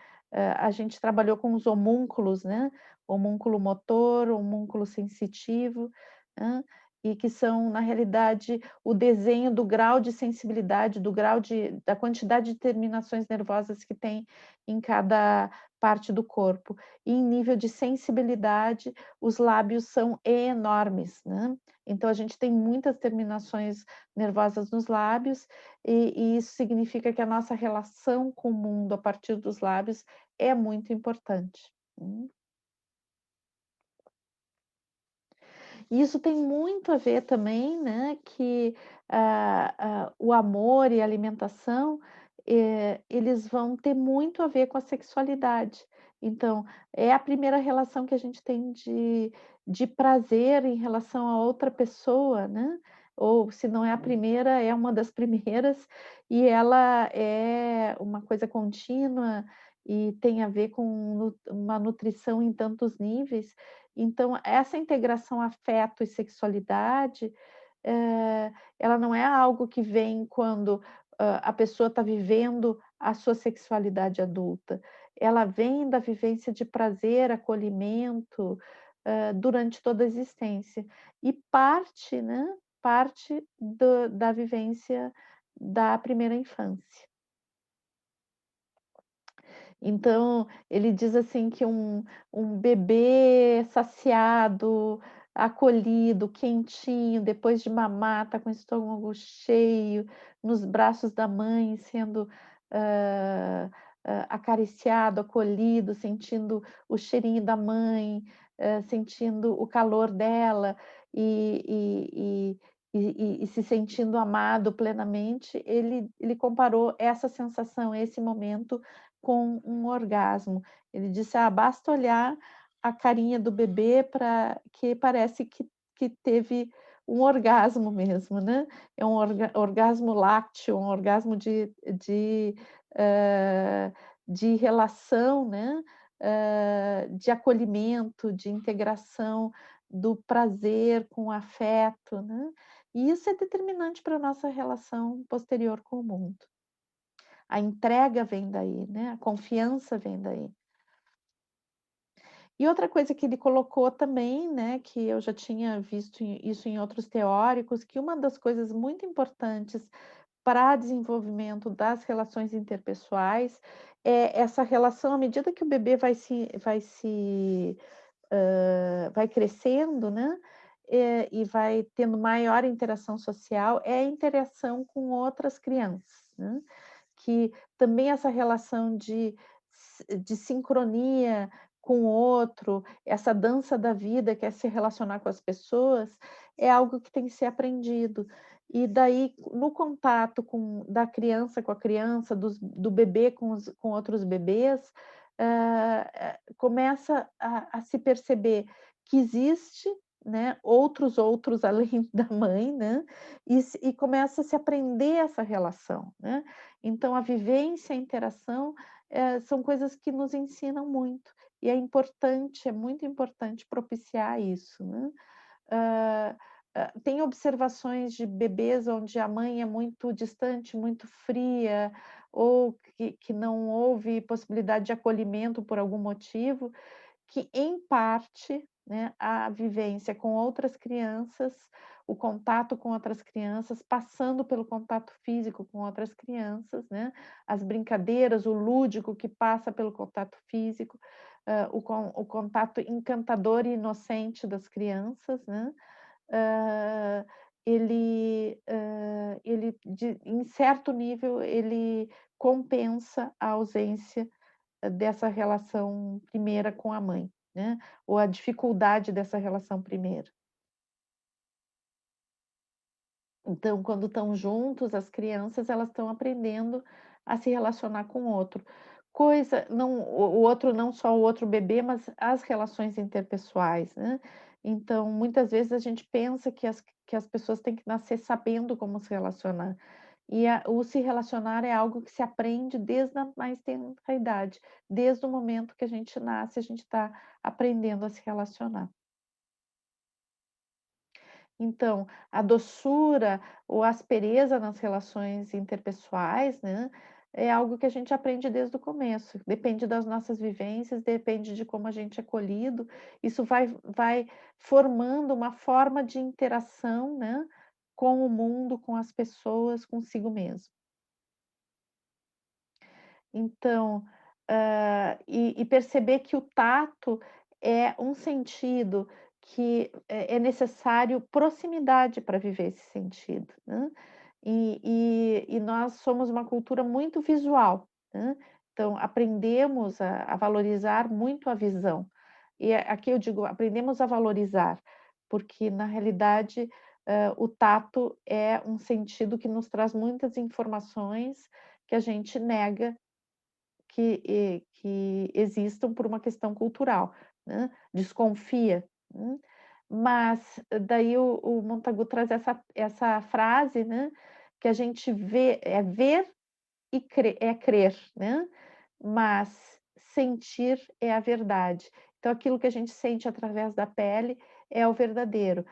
a gente trabalhou com os homúnculos, né, homúnculo motor, homúnculo sensitivo, hã, e que são, na realidade, o desenho do grau de sensibilidade, do grau da quantidade de terminações nervosas que tem em cada parte do corpo. E em nível de sensibilidade, os lábios são enormes, né. Então a gente tem muitas terminações nervosas nos lábios, e isso significa que a nossa relação com o mundo a partir dos lábios é muito importante. E isso tem muito a ver também, né, que, o amor e a alimentação, eles vão ter muito a ver com a sexualidade. Então, é a primeira relação que a gente tem de prazer em relação a outra pessoa, né, ou se não é a primeira, é uma das primeiras, e ela é uma coisa contínua e tem a ver com uma nutrição em tantos níveis. Então, essa integração afeto e sexualidade, ela não é algo que vem quando, a pessoa está vivendo a sua sexualidade adulta. Ela vem da vivência de prazer, acolhimento, durante toda a existência. E parte, né, parte da vivência da primeira infância. Então, ele diz assim que um bebê saciado, acolhido, quentinho, depois de mamar, tá com o estômago cheio, nos braços da mãe, sendo, hã acariciado, acolhido, sentindo o cheirinho da mãe, sentindo o calor dela e se sentindo amado plenamente, ele comparou essa sensação, esse momento com um orgasmo. Ele disse: "Ah, basta olhar a carinha do bebê para que parece que teve um orgasmo mesmo, né. É um orgasmo lácteo, um orgasmo de relação, né, de acolhimento, de integração do prazer com o afeto, né. E isso é determinante para a nossa relação posterior com o mundo. A entrega vem daí, né, a confiança vem daí. E outra coisa que ele colocou também, né, que eu já tinha visto isso em outros teóricos, que uma das coisas muito importantes para desenvolvimento das relações interpessoais é essa relação à medida que o bebê vai crescendo, né, e vai tendo maior interação social, é a interação com outras crianças, né, que também essa relação de sincronia com o outro, essa dança da vida que é se relacionar com as pessoas, é algo que tem que ser aprendido. E daí, no contato da criança com a criança, do bebê com outros bebês, começa a se perceber que existe, né, outros além da mãe, né, e começa a se aprender essa relação, né. Então a vivência, a interação, são coisas que nos ensinam muito, e é muito importante propiciar isso, né. Hã, tem observações de bebês onde a mãe é muito distante, muito fria, ou que não houve possibilidade de acolhimento por algum motivo, que em parte, né, a vivência com outras crianças, o contato com outras crianças, passando pelo contato físico com outras crianças, né, as brincadeiras, o lúdico que passa pelo contato físico, o contato encantador e inocente das crianças, né, hã, ele em certo nível, ele compensa a ausência dessa relação primeira com a mãe, né, ou a dificuldade dessa relação primeira. Então, quando estão juntos, as crianças, elas estão aprendendo a se relacionar com o outro. Coisa não o outro não só o outro bebê, mas as relações interpessoais, né. Então, muitas vezes a gente pensa que as pessoas têm que nascer sabendo como se relacionar. E o se relacionar é algo que se aprende desde a mais tenra idade. Desde o momento que a gente nasce, a gente está aprendendo a se relacionar. Então, a doçura ou a aspereza nas relações interpessoais, né, é algo que a gente aprende desde o começo. Depende das nossas vivências, depende de como a gente é acolhido. Isso vai formando uma forma de interação, né, com o mundo, com as pessoas, consigo mesmo. Então, e perceber que o tato é um sentido que é necessário proximidade para viver esse sentido, né. E nós somos uma cultura muito visual, né, então aprendemos a valorizar muito a visão. E aqui eu digo, aprendemos a valorizar, porque na realidade, o tato é um sentido que nos traz muitas informações que a gente nega que existam por uma questão cultural, né, desconfia, mas daí o Montagu traz essa frase, né, que a gente vê é ver e é crer, né, mas sentir é a verdade. Então aquilo que a gente sente através da pele é o verdadeiro,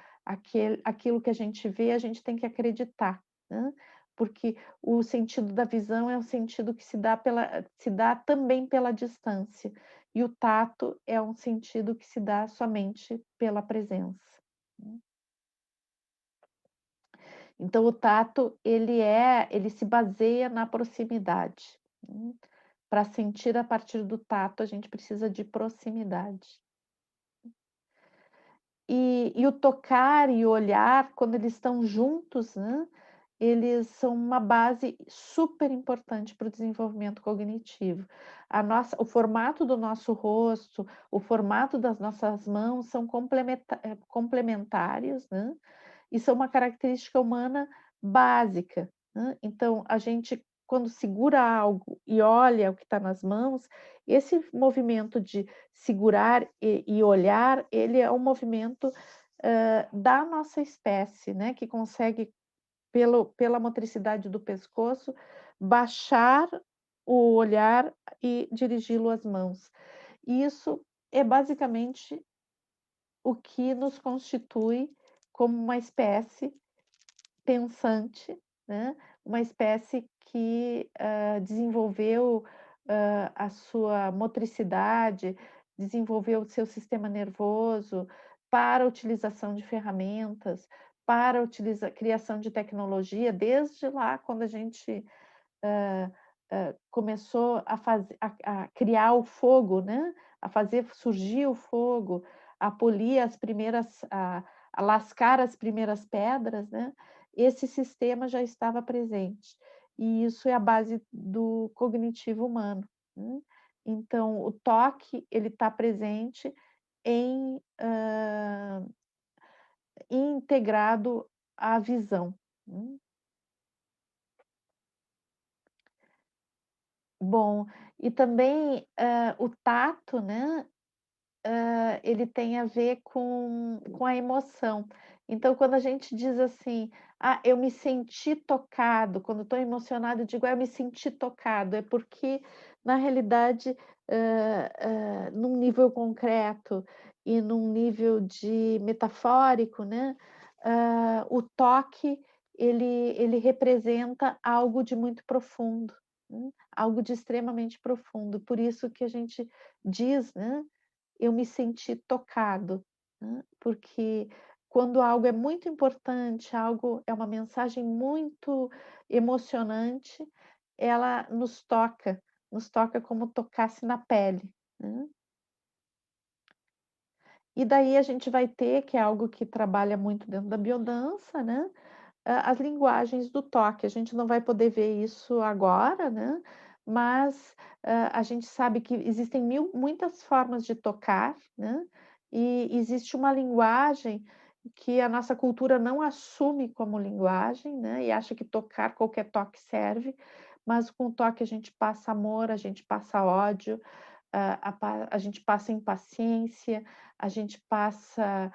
aquilo que a gente vê, a gente tem que acreditar, né, porque o sentido da visão é um sentido que se dá também pela distância, e o tato é um sentido que se dá somente pela presença, né. Então o tato, ele se baseia na proximidade, para sentir a partir do tato, a gente precisa de proximidade. E o tocar e o olhar, quando eles estão juntos, né, eles são uma base super importante para o desenvolvimento cognitivo. O formato do nosso rosto, o formato das nossas mãos são complementares, né, e são uma característica humana básica, né. Então a gente, quando segura algo e olha o que está nas mãos, esse movimento de segurar e olhar, ele é um movimento, da nossa espécie, né, que consegue pela motricidade do pescoço, baixar o olhar e dirigi-lo às mãos. E isso é basicamente o que nos constitui como uma espécie pensante, né, uma espécie que, desenvolveu, a sua motricidade desenvolver o seu sistema nervoso para a utilização de ferramentas, para a criação de tecnologia, desde lá quando a gente hã, começou a criar o fogo, né, a fazer surgir o fogo, a polir as primeiras a lascar as primeiras pedras, né, esse sistema já estava presente. E isso é a base do cognitivo humano, né. Então o toque, ele está presente em integrado à visão, né. Bom, e também, o tato, né, ele tem a ver com a emoção. Então, quando a gente diz assim: "Ah, eu me senti tocado", quando estou emocionada, eu digo: "Ah, eu me senti tocado", é porque, na realidade, num nível concreto e num nível de metafórico, né, o toque, ele representa algo de muito profundo, algo de extremamente profundo. Por isso que a gente diz, né, eu me senti tocado, né, porque quando algo é muito importante, algo é uma mensagem muito emocionante, ela nos toca como tocasse na pele, né. E daí a gente vai ter, que é algo que trabalha muito dentro da biodança, né, as linguagens do toque. A gente não vai poder ver isso agora, né, mas, a gente sabe que existem muitas formas de tocar, né, e existe uma linguagem que a nossa cultura não assume como linguagem, né, e acha que tocar, qualquer toque serve, mas com o toque a gente passa amor, a gente passa ódio, a gente passa impaciência, a gente passa,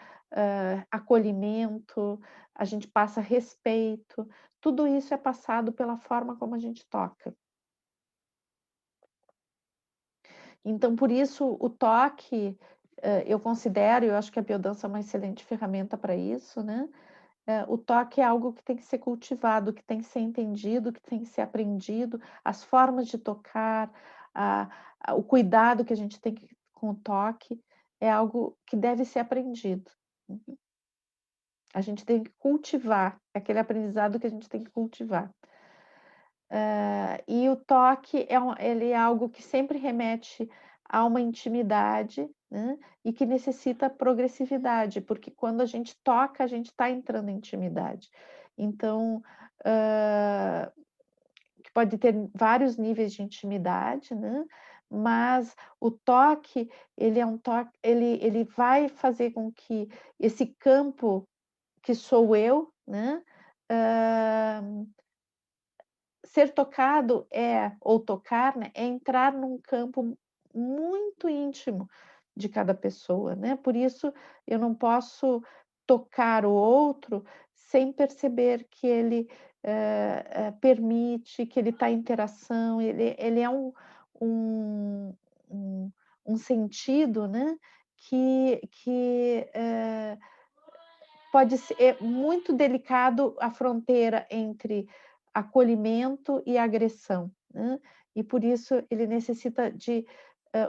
acolhimento, a gente passa respeito, tudo isso é passado pela forma como a gente toca. Então, por isso, o toque, eu considero, eu acho que a biodança é uma excelente ferramenta para isso, né, o toque é algo que tem que ser cultivado, que tem que ser entendido, que tem que ser aprendido, as formas de tocar, a o cuidado que a gente tem que com o toque, é algo que deve ser aprendido. Uhum. A gente tem que cultivar, é aquele aprendizado que a gente tem que cultivar. E o toque ele é algo que sempre remete a uma intimidade, né, e que necessita progressividade, porque quando a gente toca, a gente está entrando em intimidade. Então, hã, que pode ter vários níveis de intimidade, né, mas o toque, ele é um toque ele vai fazer com que esse campo que sou eu, né, hã ser tocado ou tocar, né, é entrar num campo muito íntimo de cada pessoa, né, por isso eu não posso tocar o outro sem perceber que ele, permite, que ele está em interação, ele é um um um sentido, né, que pode ser muito delicado a fronteira entre acolhimento e agressão, né, e por isso ele necessita de,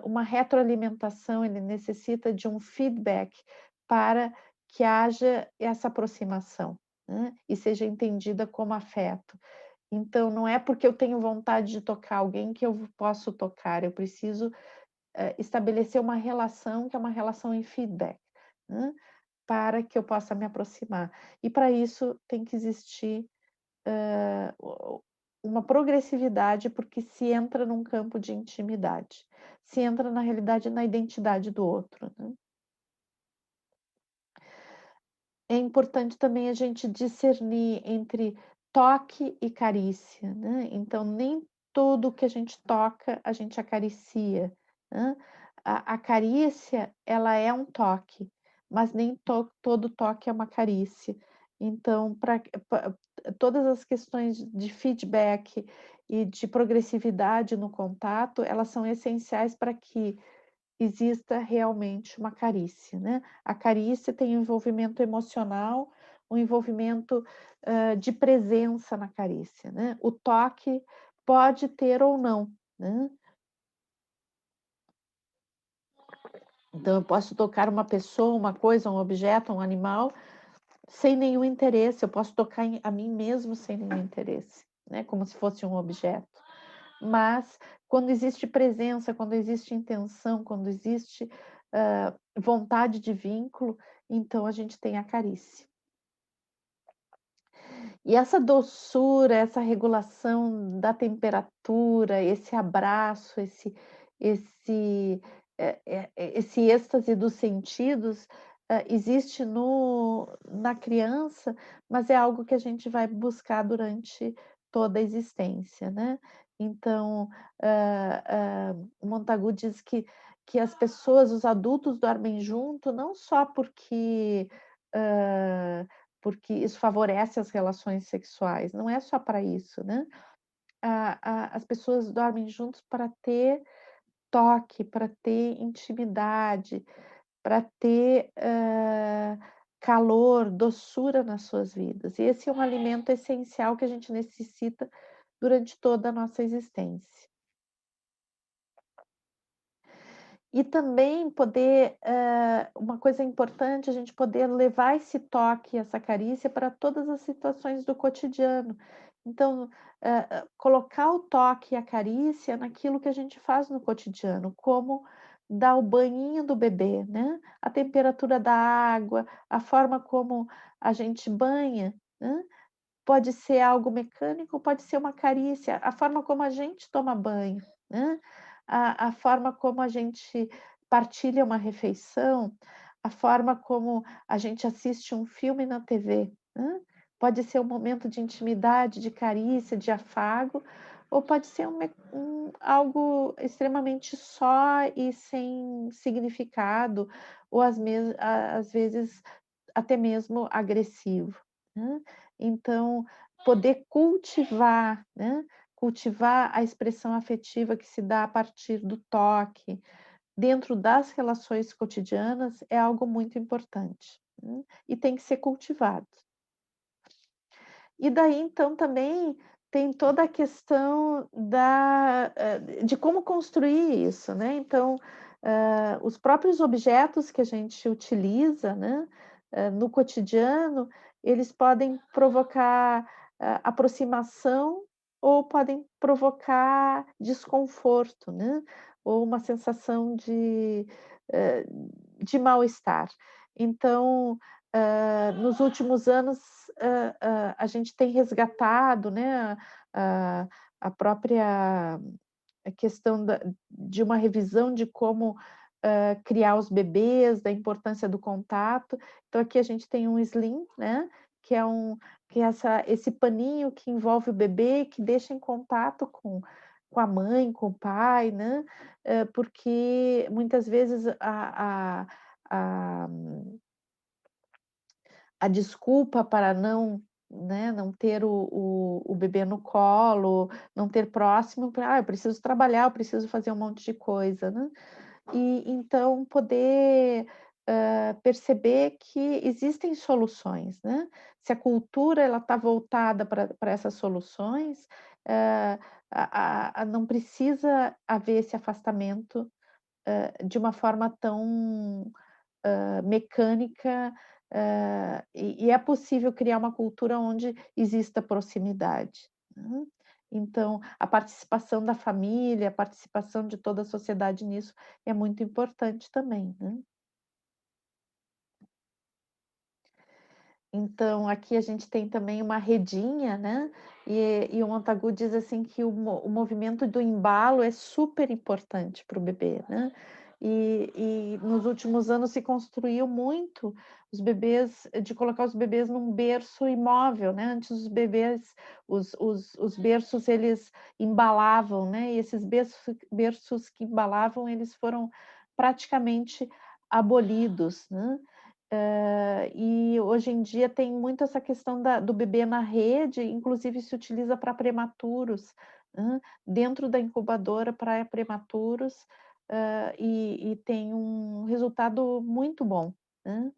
uma retroalimentação, ele necessita de um feedback para que haja essa aproximação, né, e seja entendida como afeto. Então não é porque eu tenho vontade de tocar alguém que eu posso tocar, eu preciso, estabelecer uma relação que é uma relação em feedback, né, para que eu possa me aproximar. E para isso tem que existir, o uma progressividade, porque se entra num campo de intimidade, se entra na realidade na identidade do outro, né. É importante também a gente discernir entre toque e carícia, né, então nem tudo que a gente toca, a gente acaricia, né. A carícia, ela é um toque, mas nem todo toque é uma carícia. Então, para todas as questões de feedback e de progressividade no contato, elas são essenciais para que exista realmente uma carícia, né. A carícia tem um envolvimento emocional, um envolvimento, de presença na carícia, né. O toque pode ter ou não, né. Então eu posso tocar uma pessoa, uma coisa, um objeto, um animal, sem nenhum interesse, eu posso tocar a mim mesmo sem nenhum interesse, né, como se fosse um objeto. Mas quando existe presença, quando existe intenção, quando existe, vontade de vínculo, então a gente tem a carícia. E essa doçura, essa regulação da temperatura, esse abraço, esse, esse êxtase dos sentidos, existe na criança, mas é algo que a gente vai buscar durante toda a existência, né. Então, Montagu diz que as pessoas, os adultos dormem junto não só hã porque isso favorece as relações sexuais, não é só para isso, né. As pessoas dormem juntos para ter toque, para ter intimidade, para ter, calor, doçura nas suas vidas. E esse é um alimento essencial que a gente necessita durante toda a nossa existência. E também poder, uma coisa importante, a gente poder levar esse toque, essa carícia para todas as situações do cotidiano. Então, colocar o toque e a carícia naquilo que a gente faz no cotidiano, como dar o banhinho do bebê, né, a temperatura da água, a forma como a gente banha, né. Pode ser algo mecânico, pode ser uma carícia, a forma como a gente toma banho, né, a forma como a gente partilha uma refeição, a forma como a gente assiste um filme na TV, né. Pode ser um momento de intimidade, de carícia, de afago, ou pode ser algo extremamente só e sem significado, ou às vezes até mesmo agressivo, né. Então, poder cultivar, né, cultivar a expressão afetiva que se dá a partir do toque, dentro das relações cotidianas, é algo muito importante, né, e tem que ser cultivado. E daí, então, também tem toda a questão de como construir isso, né. Então, os próprios objetos que a gente utiliza, né, no cotidiano, eles podem provocar, aproximação ou podem provocar desconforto, né, ou uma sensação hã, de mal-estar. Então, nos últimos anos, a gente tem resgatado, né, a a própria questão de uma revisão de como, criar os bebês, da importância do contato. Então aqui a gente tem um sling, né, que é esse paninho que envolve o bebê, que deixa em contato com a mãe, com o pai, né, porque muitas vezes a a desculpa para não, né, não ter o bebê no colo, não ter próximo, para: "Ah, eu preciso trabalhar, eu preciso fazer um monte de coisa", né. E então poder, perceber que existem soluções, né. Se a cultura ela está voltada para essas soluções, não precisa haver esse afastamento, de uma forma tão mecânica, e é possível criar uma cultura onde exista proximidade, né. Então, a participação da família, a participação de toda a sociedade nisso é muito importante também, né. Então, aqui a gente tem também uma redinha, né, e o Montagu diz assim que o movimento do embalo é super importante para o bebê, né. E nos últimos anos se construiu muito de colocar os bebês num berço imóvel, né, antes os berços eles embalavam, né, e esses berços que embalavam, eles foram praticamente abolidos, né. E hoje em dia tem muito essa questão do bebê na rede, inclusive se utiliza para prematuros, dentro da incubadora para prematuros, e tem um resultado muito bom, né,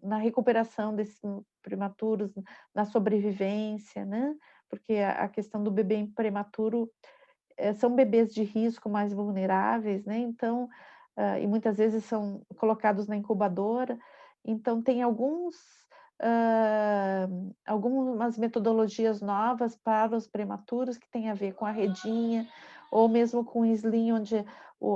na recuperação desses prematuros, na sobrevivência, né, porque a questão do bebê prematuro são bebês de risco mais vulneráveis, né, então, e muitas vezes são colocados na incubadora, então tem algumas metodologias novas para os prematuros que têm a ver com a redinha, ou mesmo com o sling, onde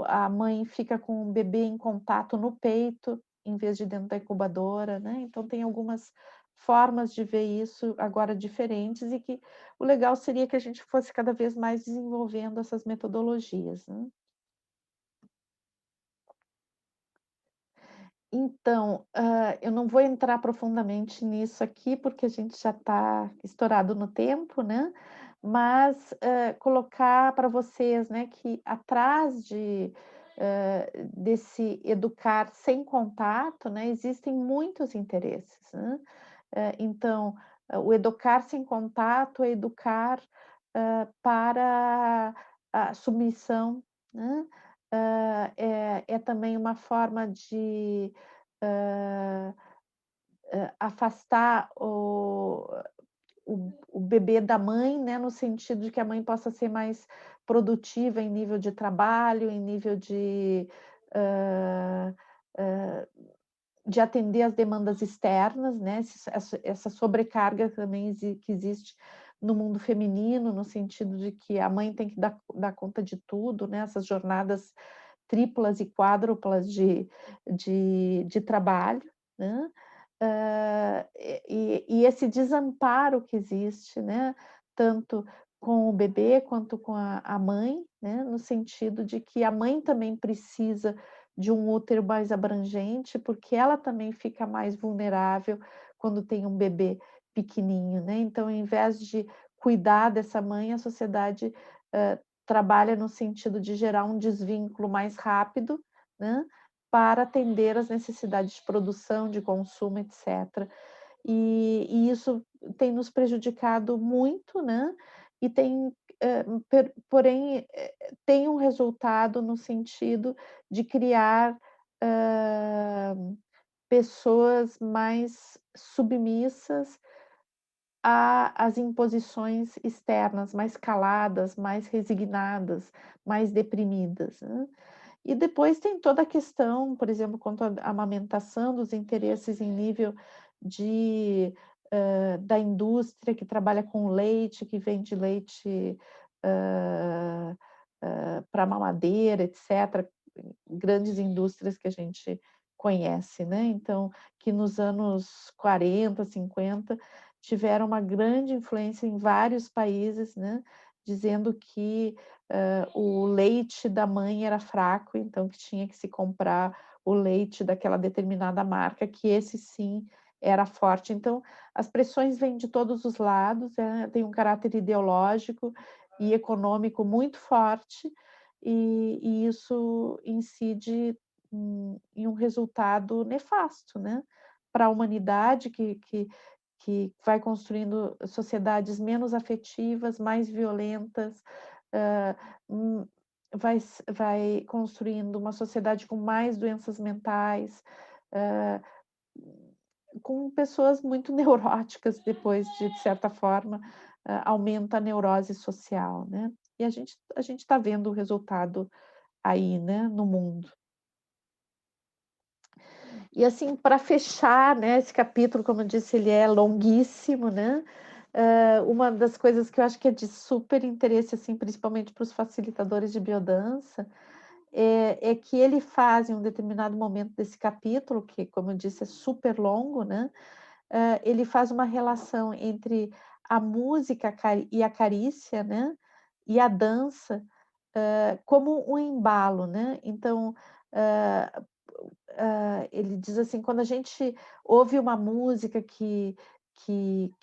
a mãe fica com o bebê em contato no peito, em vez de dentro da incubadora, né, então tem algumas formas de ver isso agora diferentes e que o legal seria que a gente fosse cada vez mais desenvolvendo essas metodologias, né. Então, eu não vou entrar profundamente nisso aqui, porque a gente já está estourado no tempo, né, mas, colocar para vocês, né, que atrás desse educar sem contato, né, existem muitos interesses, né. Então, o educar sem contato é educar, para a submissão, né, é também uma forma de, hã, afastar o bebê da mãe, né, no sentido de que a mãe possa ser mais produtiva em nível de trabalho, em nível hã, hã de atender às demandas externas, né, essa sobrecarga também que existe no mundo feminino, no sentido de que a mãe tem que dar conta de tudo, né, essas jornadas triplas e quádruplas de trabalho, né. E esse desamparo que existe, né, tanto com o bebê quanto com a mãe, né, no sentido de que a mãe também precisa de um útero mais abrangente, porque ela também fica mais vulnerável quando tem um bebê pequenininho, né. Então, ao invés de cuidar dessa mãe, a sociedade, trabalha no sentido de gerar um desvínculo mais rápido, né, para atender às necessidades de produção, de consumo, etcétera. E isso tem nos prejudicado muito, né, e tem, porém, tem um resultado no sentido de criar, hã, pessoas mais submissas às imposições externas, mais caladas, mais resignadas, mais deprimidas, né. E depois tem toda a questão, por exemplo, quanto à amamentação, dos interesses em nível de, da indústria que trabalha com leite, que vende leite, para mamadeira, etcétera, grandes indústrias que a gente conhece, né. Então, que nos anos 40, 50 tiveram uma grande influência em vários países, né, dizendo que o leite da mãe era fraco, então que tinha que se comprar o leite daquela determinada marca, que esse sim era forte. Então, as pressões vêm de todos os lados, tem um caráter ideológico e econômico muito forte, e isso incide em um resultado nefasto, né, para a humanidade que vai construindo sociedades menos afetivas, mais violentas, hã, hum, vai construindo uma sociedade com mais doenças mentais, hã, com pessoas muito neuróticas depois de certa forma, aumenta a neurose social, né. E a gente está vendo o resultado aí, né, no mundo. E assim, para fechar, né, esse capítulo, como eu disse, ele é longuíssimo, né, uma das coisas que eu acho que é de super interesse, assim, principalmente para os facilitadores de biodança, é que ele faz em um determinado momento desse capítulo, que como eu disse é super longo, né, ele faz uma relação entre a música e a carícia, né, e a dança, como um embalo, né. Então, hã ele diz assim: "Quando a gente ouve uma música que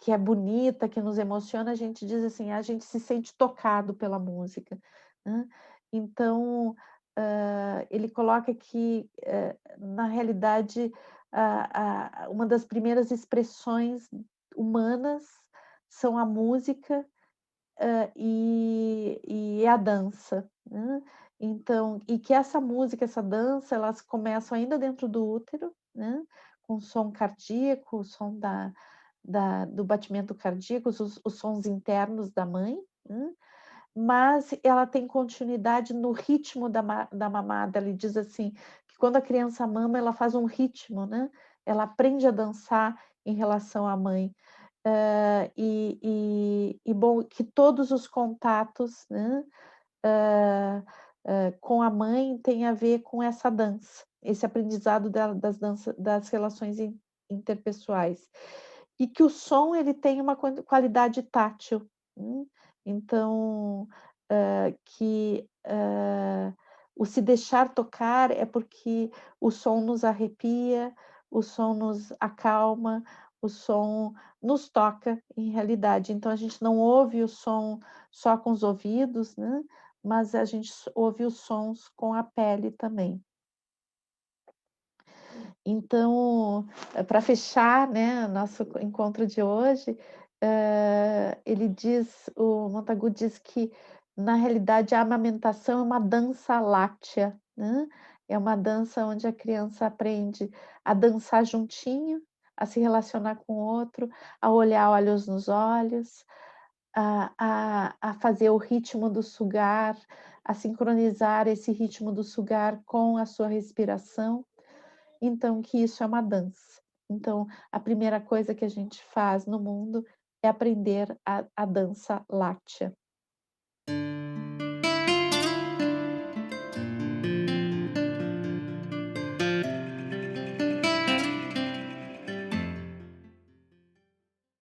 é bonita, que nos emociona, a gente diz assim, a gente se sente tocado pela música", né. Então, ele coloca que, na realidade, uma das primeiras expressões humanas são a música, e a dança, né. Então e que essa música, essa dança, elas começam ainda dentro do útero, né, com som cardíaco, o som do batimento cardíaco, os sons internos da mãe, né, mas ela tem continuidade no ritmo da mamada. Ele diz assim, que quando a criança mama, ela faz um ritmo, né, ela aprende a dançar em relação à mãe. E bom, que todos os contatos, né, com a mãe tem a ver com essa dança, esse aprendizado das relações interpessoais. E que o som ele tem uma qualidade tátil, então, o se deixar tocar é porque o som nos arrepia, o som nos acalma, o som nos toca em realidade. Então a gente não ouve o som só com os ouvidos, né, mas a gente ouve os sons com a pele também. Então, para fechar, né, nosso encontro de hoje, ele diz o Montagu diz que, na realidade, a amamentação é uma dança láctea, né, é uma dança onde a criança aprende a dançar juntinho, a se relacionar com o outro, a olhar olhos nos olhos, a fazer o ritmo do sugar, a sincronizar esse ritmo do sugar com a sua respiração. Então, que isso é uma dança. Então, a primeira coisa que a gente faz no mundo é aprender a dança láctea.